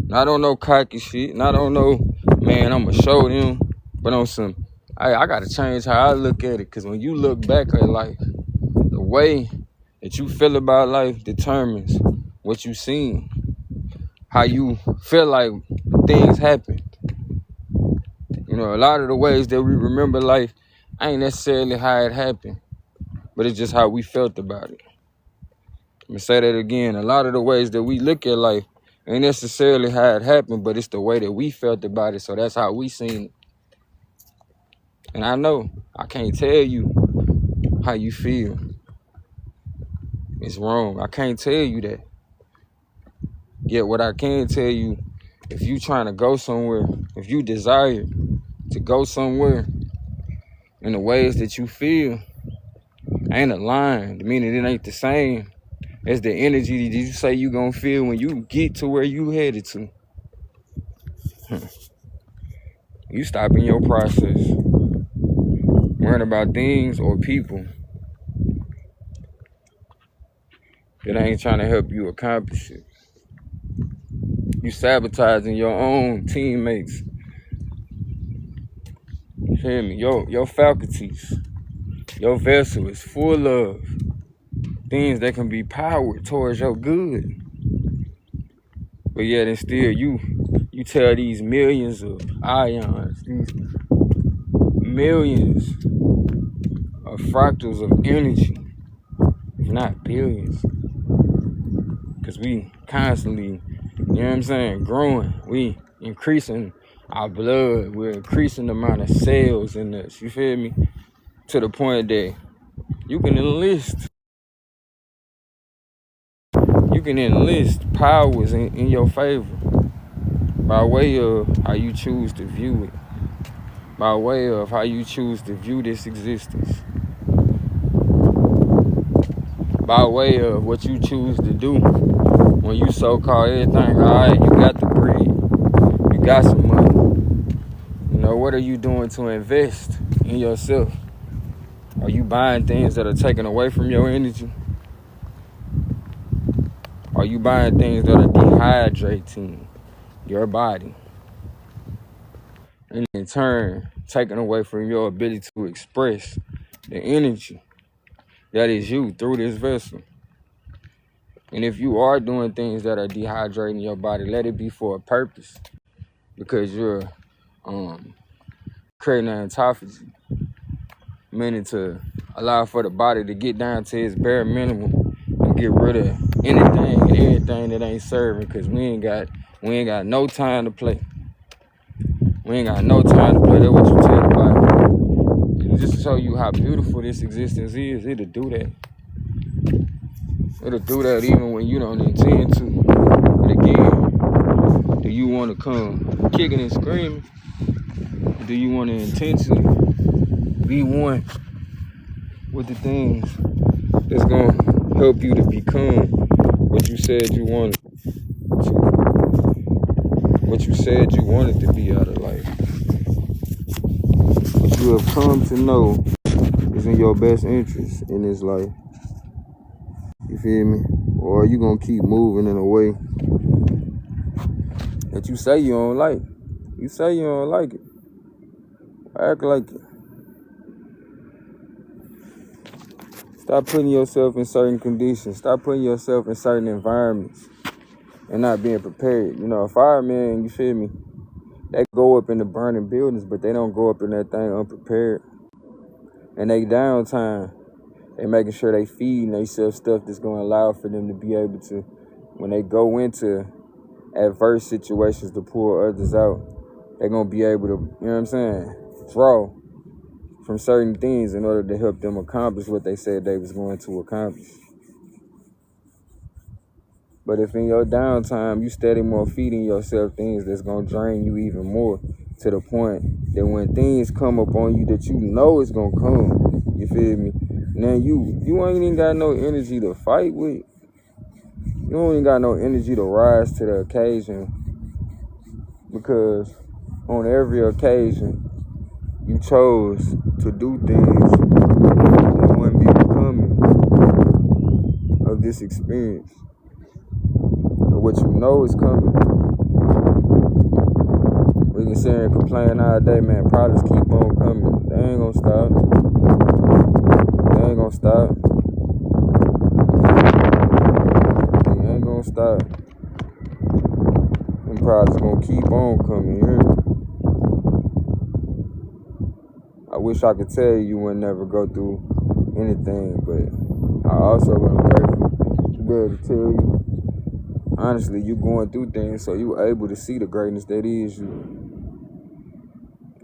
Not on no cocky shit. Not on no, man, I'm going to show them. But on some, I got to change how I look at it. Because when you look back at life, the way that you feel about life determines what you seen. How you feel like things happened. You know, a lot of the ways that we remember life ain't necessarily how it happened. But it's just how we felt about it. Let me say that again. A lot of the ways that we look at life ain't necessarily how it happened, but it's the way that we felt about it. So that's how we seen it. And I know I can't tell you how you feel. It's wrong. I can't tell you that. Yet what I can tell you, if you trying to go somewhere, if you desire to go somewhere in the ways that you feel ain't aligned, meaning it ain't the same as the energy that you say you gonna feel when you get to where you headed to. You stopping your process. worrying about things or people that ain't trying to help you accomplish it. You sabotaging your own teammates. You feel me? Your faculties, your vessel is full of things that can be powered towards your good. But yet and still you tell these millions of ions, these millions of fractals of energy, if not billions. Because we constantly, you know what I'm saying, growing. We increasing our blood. We're increasing the amount of cells in us, you feel me? To the point that you can enlist powers in your favor by way of how you choose to view it, by way of how you choose to view this existence, by way of what you choose to do when you so-called everything, all right, you got the bread, you got some money. You know, what are you doing to invest in yourself? Are you buying things that are taken away from your energy? Are you buying things that are dehydrating your body? And in turn, taking away from your ability to express the energy that is you through this vessel. And if you are doing things that are dehydrating your body, let it be for a purpose. Because you're creating an autophagy, meaning to allow for the body to get down to its bare minimum and get rid of anything and everything that ain't serving. Because we ain't got no time to play. We ain't got no time to play. That's what you tell the body. And just to show you how beautiful this existence is, it'll do that. It'll do that even when you don't intend to. But again, do you want to come kicking and screaming? Do you want to intentionally be one with the things that's going to help you to become what you said you wanted to, what you said you wanted to be out of life? What you have come to know is in your best interest in this life. You feel me? Or are you going to keep moving in a way that you say you don't like? You say you don't like it. Act like it. Stop putting yourself in certain conditions. Stop putting yourself in certain environments and not being prepared. You know, a fireman, you feel me, they go up in the burning buildings, but they don't go up in that thing unprepared. And they downtime, they making sure they feeding themselves stuff that's going to allow for them to be able to, when they go into adverse situations to pull others out, they're going to be able to, you know what I'm saying, draw from certain things in order to help them accomplish what they said they was going to accomplish. But if in your downtime, you steady more feeding yourself things that's going to drain you even more, to the point that when things come up on you that you know it's going to come, you feel me? Now you ain't even got no energy to fight with. You don't even got no energy to rise to the occasion, because on every occasion, you chose to do things that wouldn't be becoming of this experience, of what you know is coming. We can sit here and complain all day, man. Problems keep on coming. They ain't gonna stop. They ain't gonna stop. They ain't gonna stop. Them problems gonna keep on coming here. I wish I could tell you would never go through anything, but I also want to pray for you, to be able to tell you, honestly, you going through things so you able to see the greatness that is you.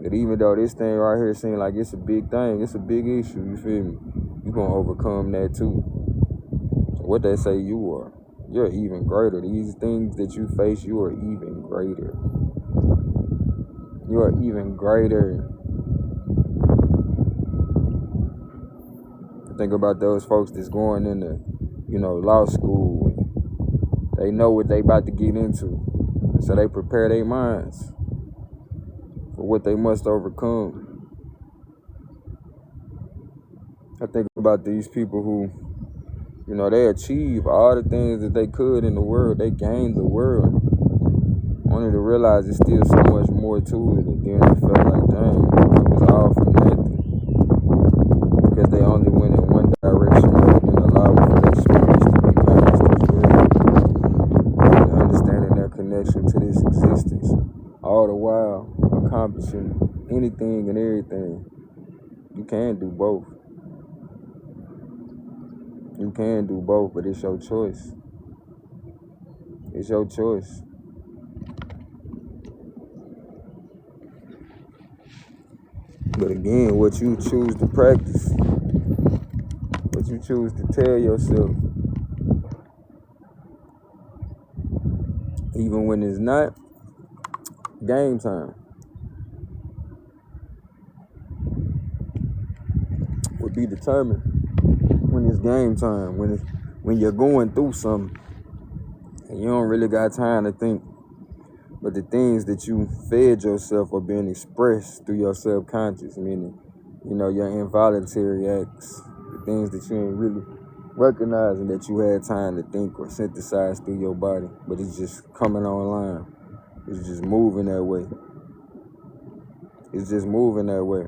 That even though this thing right here seems like it's a big thing, it's a big issue, you feel me? You gonna overcome that too. So what they say you are, you're even greater. These things that you face, you are even greater. You are even greater. Think about those folks that's going into, law school. They know what they about to get into. So they prepare their minds for what they must overcome. I think about these people who, they achieve all the things that they could in the world. They gained the world. Only to realize there's still so much more to it. And then it felt like, dang, it was all for nothing. Because they only went in one direction rather than allowing for their spirits to be balanced as well. And understanding their connection to this existence. All the while accomplishing anything and everything. You can do both. You can do both, but it's your choice. It's your choice. But again, what you choose to practice, what you choose to tell yourself, even when it's not game time, will be determined when it's game time, when you're going through something and you don't really got time to think. But the things that you fed yourself are being expressed through your subconscious, meaning, your involuntary acts, the things that you ain't really recognizing that you had time to think or synthesize through your body, but it's just coming online. It's just moving that way. It's just moving that way.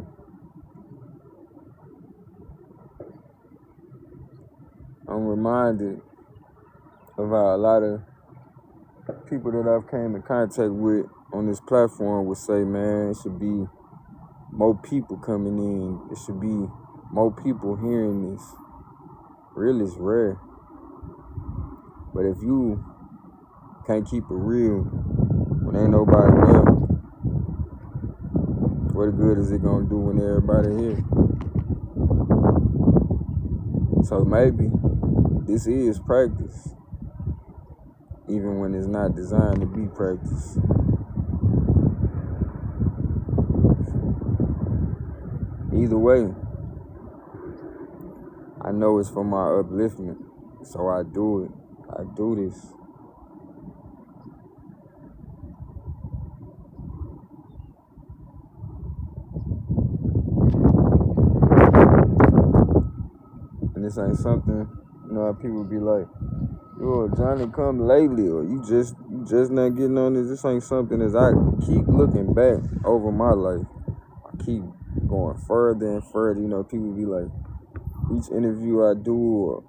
I'm reminded of how a lot of people that I've came in contact with on this platform would say, man, it should be more people coming in. It should be more people hearing this. Real is rare. But if you can't keep it real when ain't nobody there, what good is it gonna do when everybody here? So maybe this is practice, even when it's not designed to be practice. Either way, I know it's for my upliftment, so I do it. I do this. And this ain't something, how people be like, yo, Johnny come lately, or you just not getting on this. This ain't something. As I keep looking back over my life, I keep going further and further. People be like, each interview I do, or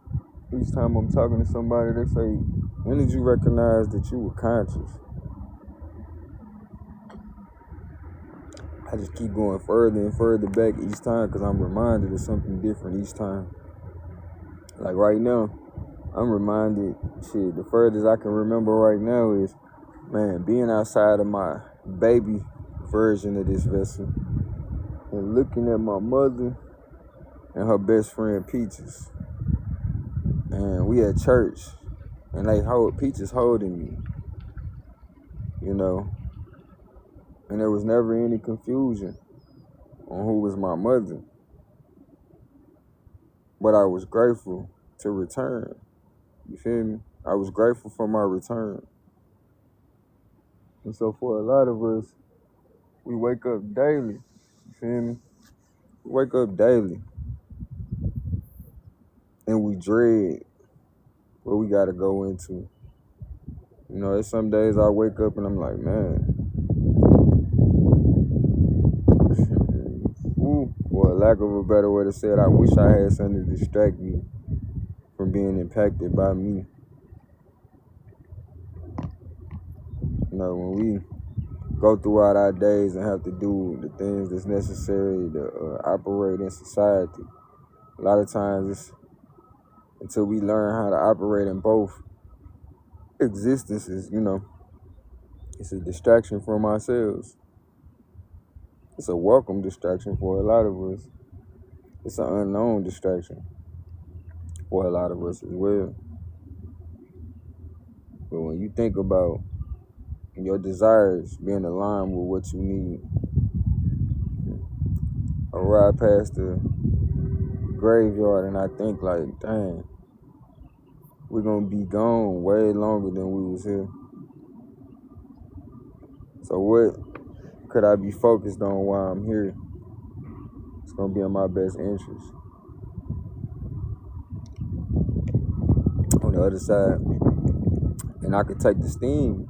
each time I'm talking to somebody, they say, when did you recognize that you were conscious? I just keep going further and further back each time because I'm reminded of something different each time. Like right now, I'm reminded, the furthest I can remember right now is, man, being outside of my baby version of this vessel and looking at my mother and her best friend Peaches. And we at church and Peaches holding me, and there was never any confusion on who was my mother. But I was grateful to return. You feel me? I was grateful for my return. And so for a lot of us, we wake up daily. You feel me? We wake up daily. And we dread what we gotta go into. There's some days I wake up and I'm like, man. For lack of a better way to say it, I wish I had something to distract me from being impacted by me. When we go throughout our days and have to do the things that's necessary to operate in society, a lot of times it's until we learn how to operate in both existences, it's a distraction from ourselves. It's a welcome distraction for a lot of us. It's an unknown distraction for a lot of us as well. But when you think about your desires being aligned with what you need, I ride past the graveyard and I think like, dang, we're gonna be gone way longer than we was here. So what could I be focused on while I'm here? It's gonna be in my best interest. the other side. And I could take the steam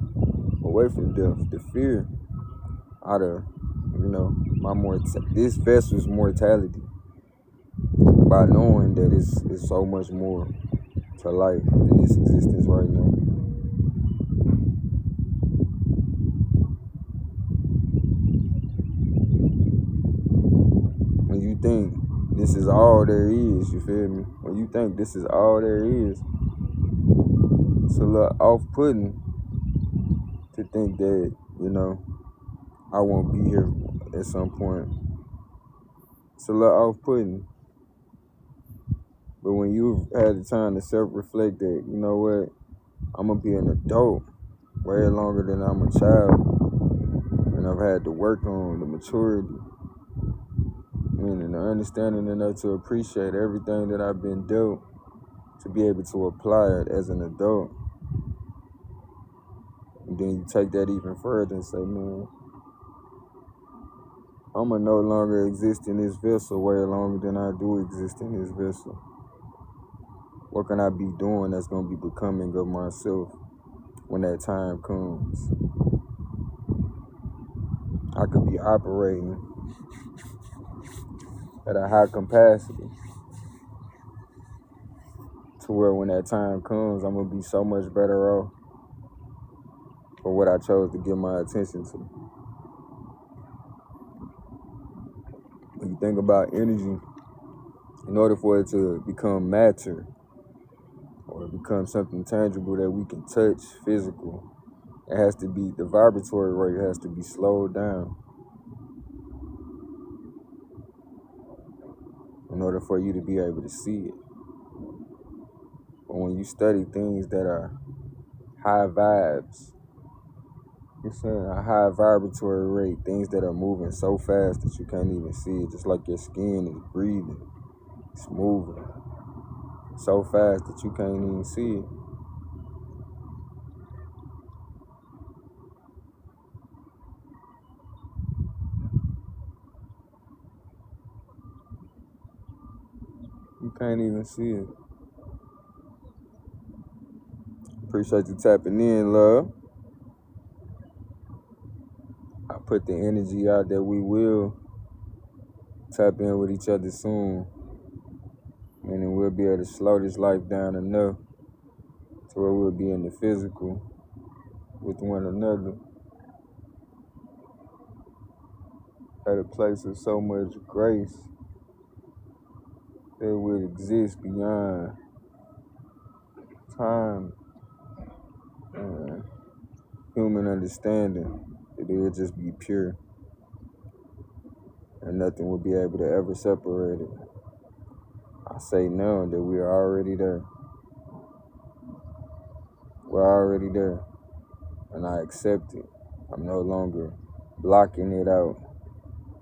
away from death, the fear out of, this vessel's mortality, by knowing that it's so much more to life than this existence right now. When you think this is all there is, you feel me? When you think this is all there is, it's a little off-putting to think that, I won't be here at some point. It's a little off-putting. But when you've had the time to self-reflect that, you know what, I'm going to be an adult way longer than I'm a child. And I've had to work on the maturity, meaning the understanding enough to appreciate everything that I've been dealt, to be able to apply it as an adult. And then you take that even further and say, man, I'm going to no longer exist in this vessel way longer than I do exist in this vessel. What can I be doing that's going to be becoming of myself when that time comes? I could be operating at a high capacity to where when that time comes, I'm going to be so much better off for what I chose to give my attention to. When you think about energy, in order for it to become matter or become something tangible that we can touch, physical, it has to be, the vibratory rate has to be slowed down in order for you to be able to see it. But when you study things that are high vibes, you're saying a high vibratory rate, things that are moving so fast that you can't even see it, just like your skin is breathing, it's moving so fast that you can't even see it. You can't even see it. Appreciate you tapping in, love. I put the energy out that we will tap in with each other soon. And then we'll be able to slow this life down enough to where we'll be in the physical with one another at a place of so much grace that would exist beyond time and human understanding. It would just be pure, and nothing would be able to ever separate it. I say now that we are already there. We're already there, and I accept it. I'm no longer blocking it out,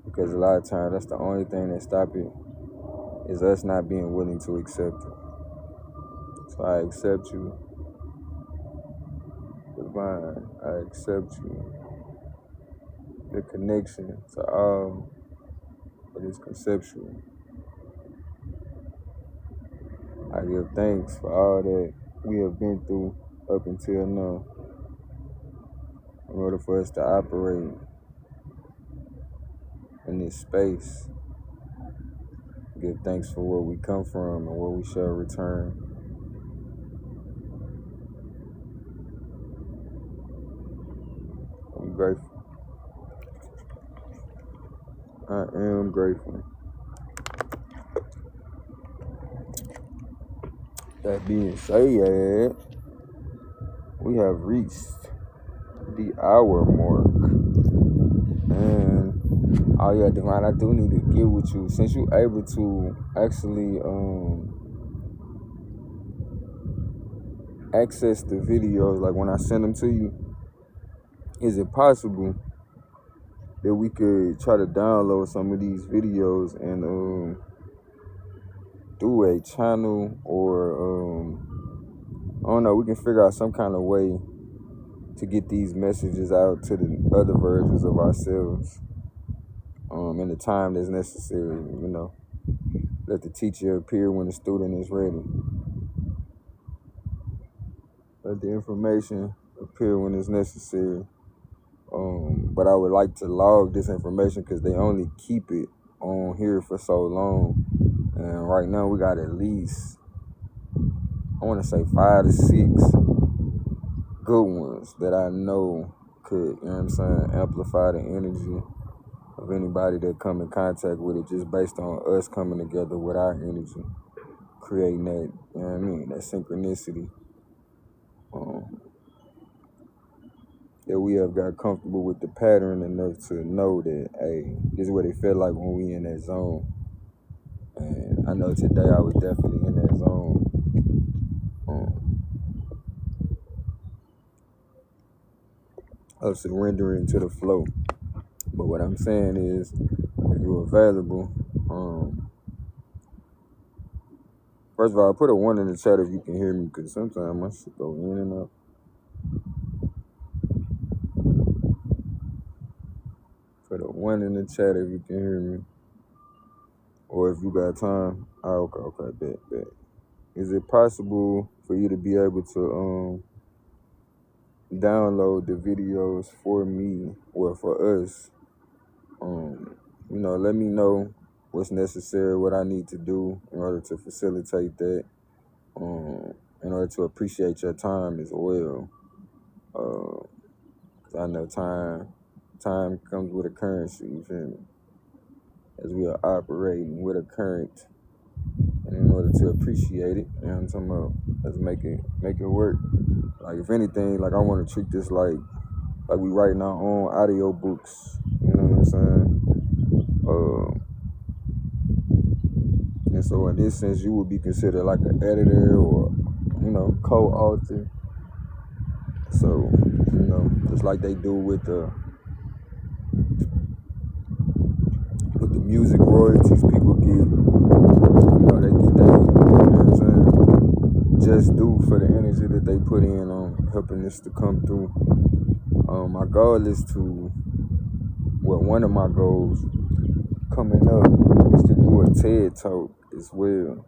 because a lot of times that's the only thing that stops it, is us not being willing to accept it. So I accept you, divine. I accept you, the connection to all that is conceptual. I give thanks for all that we have been through up until now, in order for us to operate in this space. Give thanks for where we come from and where we shall return. I'm grateful. I am grateful. That being said, we have reached the hour mark. And oh yeah, Divine, I do need to get with you. Since you're able to actually access the videos, like when I send them to you, is it possible that we could try to download some of these videos and do a channel, or I don't know, we can figure out some kind of way to get these messages out to the other versions of ourselves in the time that's necessary, Let the teacher appear when the student is ready. let the information appear when it's necessary. But I would like to log this information because they only keep it on here for so long. And right now we got at least, I want to say 5 to 6 good ones that I know could, you know what I'm saying, amplify the energy of anybody that come in contact with it, just based on us coming together with our energy, creating that, you know what I mean, that synchronicity. That we have got comfortable with the pattern enough to know that, hey, this is what it felt like when we in that zone. And I know today I was definitely in that zone. Of surrendering to the flow. But what I'm saying is, if you're available, first of all, put a 1 in the chat if you can hear me, because sometimes my shit go in and out. Put a 1 in the chat if you can hear me. Or if you got time. Okay, bet. Is it possible for you to be able to download the videos for me, or for us? Let me know what's necessary, what I need to do in order to facilitate that, in order to appreciate your time as well. 'Cause I know time comes with a currency, you feel me? As we are operating with a current, and in order to appreciate it, you know what I'm talking about, let's make it work. Like, if anything, like, I want to treat this like we writing our own audio books, you know what I'm saying? And so in this sense, you would be considered like an editor or, co-author. So, just like they do with the music royalties people get, they get that, you know what I'm saying, just due for the energy that they put in on helping this to come through. My goal is one of my goals coming up is to do a TED Talk as well.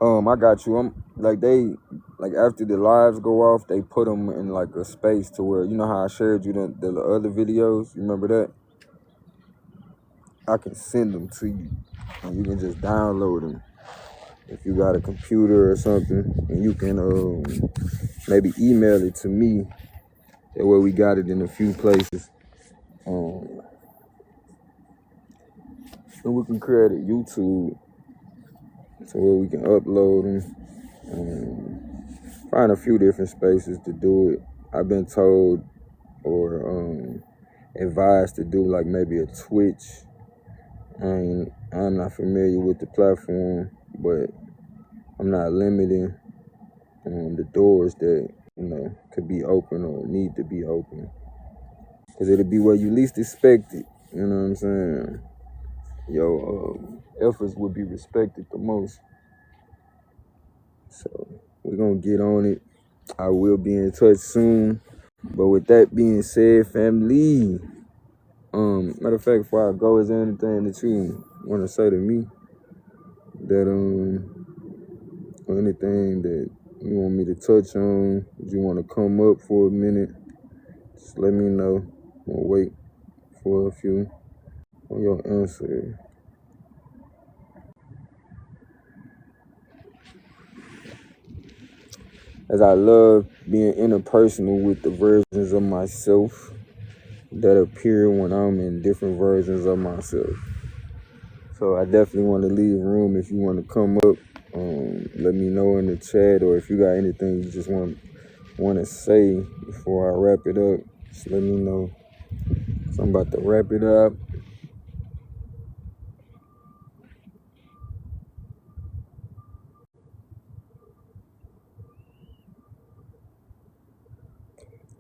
I got you. After the lives go off, they put them in like a space to where, you know how I shared you the other videos? You remember that? I can send them to you, and you can just download them if you got a computer or something, and you can maybe email it to me. That way we got it in a few places. And we can create a YouTube to where we can upload them. Find a few different spaces to do it. I've been told or advised to do like maybe a Twitch. I'm not familiar with the platform, but I'm not limiting the doors that, could be open or need to be open. Because it'll be where you least expect it, you know what I'm saying? Your efforts will be respected the most. So we're going to get on it. I will be in touch soon. But with that being said, family, matter of fact, before I go, is there anything that you want to say to me that, or anything that you want me to touch on? If you want to come up for a minute, just let me know. I'm going to wait for a few on your answer. As I love being interpersonal with the versions of myself that appear when I'm in different versions of myself. So I definitely want to leave room if you want to come up. Let me know in the chat, or if you got anything you just want to say before I wrap it up, just let me know. So I'm about to wrap it up.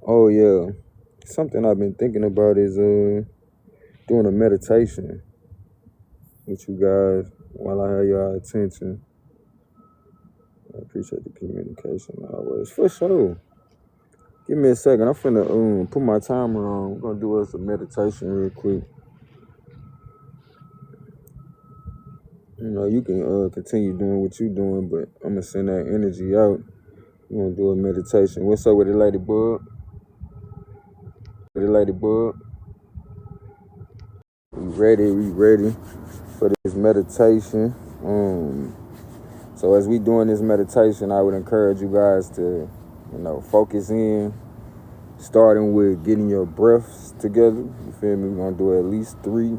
Oh yeah, something I've been thinking about is doing a meditation with you guys while I have your attention. I appreciate the communication always. For sure. Give me a second. I'm finna put my timer on. I'm gonna do us a meditation real quick. You can continue doing what you're doing, but I'm gonna send that energy out. We're gonna do a meditation. What's up with it, ladybug? With it, ladybug? We ready for this meditation. So as we doing this meditation, I would encourage you guys to, focus in, starting with getting your breaths together. You feel me? We're gonna do at least 3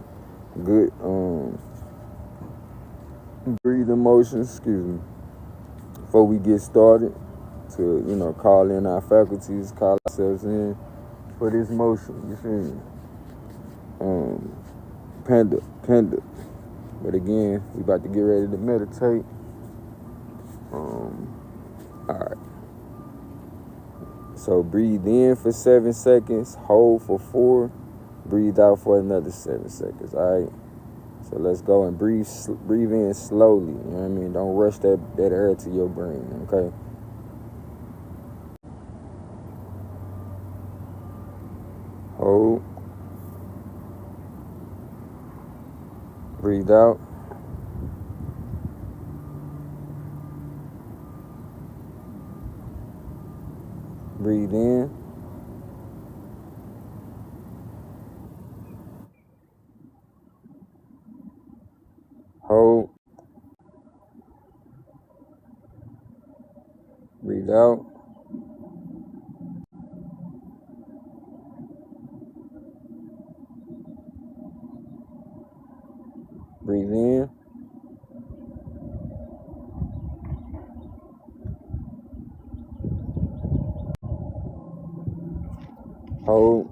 good breathing motions, before we get started, to, call in our faculties, call ourselves in for this motion. You feel me? Panda. But again, we about to get ready to meditate. All right. So breathe in for 7 seconds, hold for 4, breathe out for another 7 seconds. All right. So let's go and breathe in slowly. You know what I mean? Don't rush that air to your brain. Okay. Hold. Breathe out. Breathe in. Hold. Breathe out. Breathe in. Hold.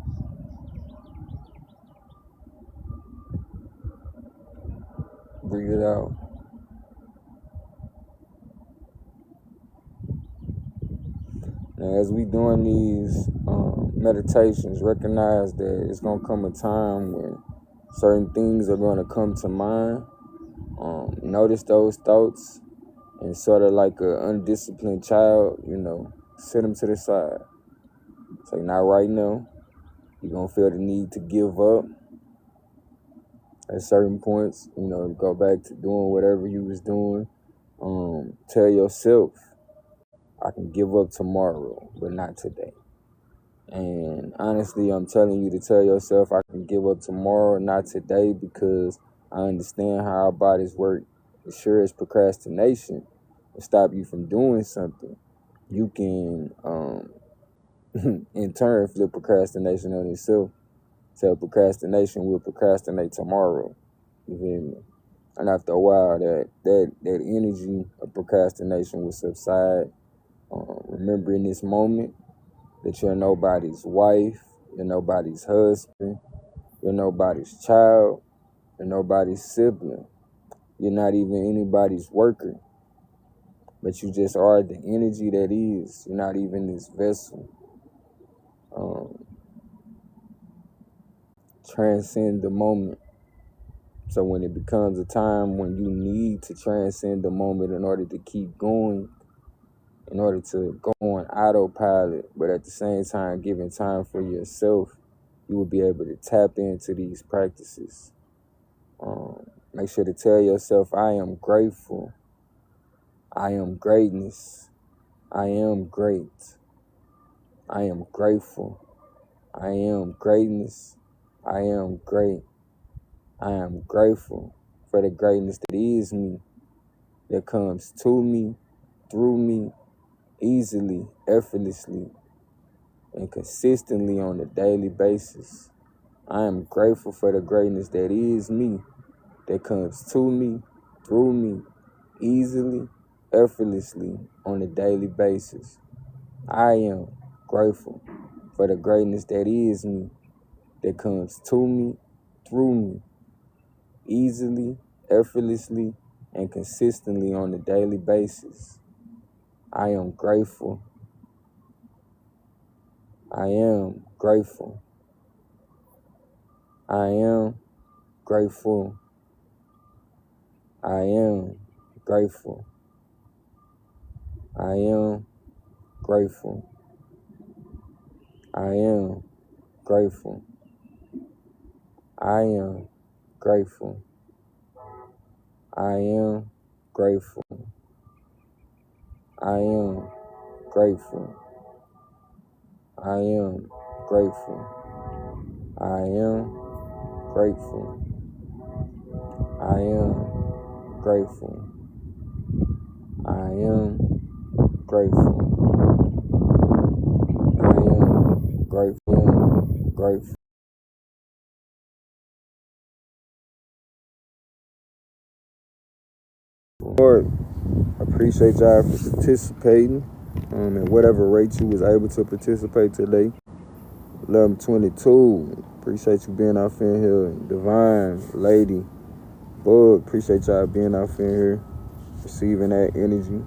Breathe it out. Now, as we doing these meditations, recognize that it's gonna come a time when certain things are gonna come to mind. Notice those thoughts, and sort of like an undisciplined child, set them to the side. It's like, not right now. You're gonna feel the need to give up at certain points. Go back to doing whatever you was doing. Tell yourself, I can give up tomorrow, but not today. And honestly, I'm telling you to tell yourself I can give up tomorrow, not today, because I understand how our bodies work. As sure as procrastination will stop you from doing something, you can, in turn, flip procrastination on itself. Tell procrastination will procrastinate tomorrow. You feel me? And after a while, that energy of procrastination will subside. Remember in this moment that you're nobody's wife, you're nobody's husband, you're nobody's child, you're nobody's sibling. You're not even anybody's worker, but you just are the energy that is. You're not even this vessel. Transcend the moment. So when it becomes a time when you need to transcend the moment in order to keep going, in order to go on autopilot, but at the same time giving time for yourself, you will be able to tap into these practices. Make sure to tell yourself, I am grateful. I am greatness. I am great. I am grateful. I am greatness. I am great. I am grateful for the greatness that is me, that comes to me, through me, easily, effortlessly, and consistently on a daily basis. I am grateful for the greatness that is me, that comes to me, through me, easily, effortlessly, on a daily basis. I am grateful for the greatness that is me, that comes to me, through me, easily, effortlessly, and consistently on a daily basis. I am grateful. I am grateful. I am grateful. I am grateful. I am grateful. I am grateful. I am grateful. I am grateful. I am grateful. I am grateful. I am grateful. I am grateful. I am grateful. I am grateful. Grateful. Lord, I appreciate y'all for participating. And whatever rate you was able to participate today. 1122. Appreciate you being out in here. Divine, Lady, Bug. Appreciate y'all being out in here, receiving that energy.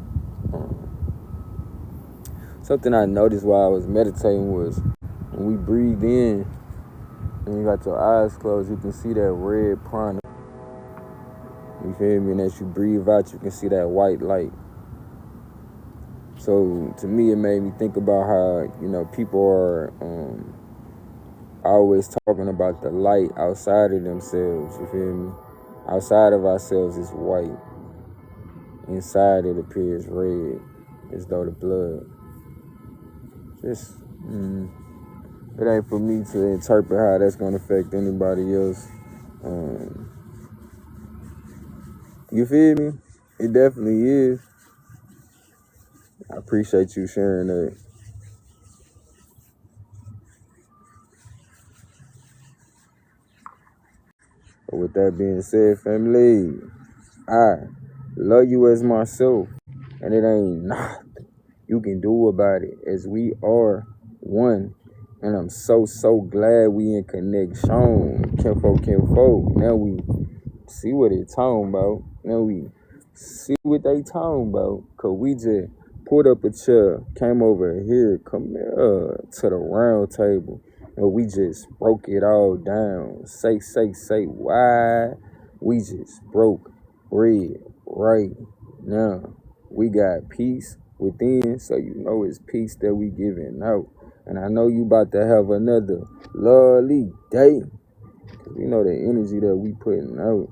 Something I noticed while I was meditating was when we breathe in and you got your eyes closed, you can see that red prana. You feel me? And as you breathe out, you can see that white light. So to me, it made me think about how, people are always talking about the light outside of themselves. You feel me? Outside of ourselves is white. Inside it appears red, as though the blood. Just, it ain't for me to interpret how that's gonna affect anybody else. You feel me? It definitely is. I appreciate you sharing that. But with that being said, family, I love you as myself, and it ain't nothing you can do about it, as we are one. And I'm so glad we in connection. Kinfolk. Now we see what they talking about. Now we see what they talking about. Cause we just pulled up a chair, came over here, come here to the round table, and we just broke it all down. Say why we just broke bread right now. We got peace within, so you know it's peace that we giving out. And I know you about to have another lovely day. 'Cause we know the energy that we putting out.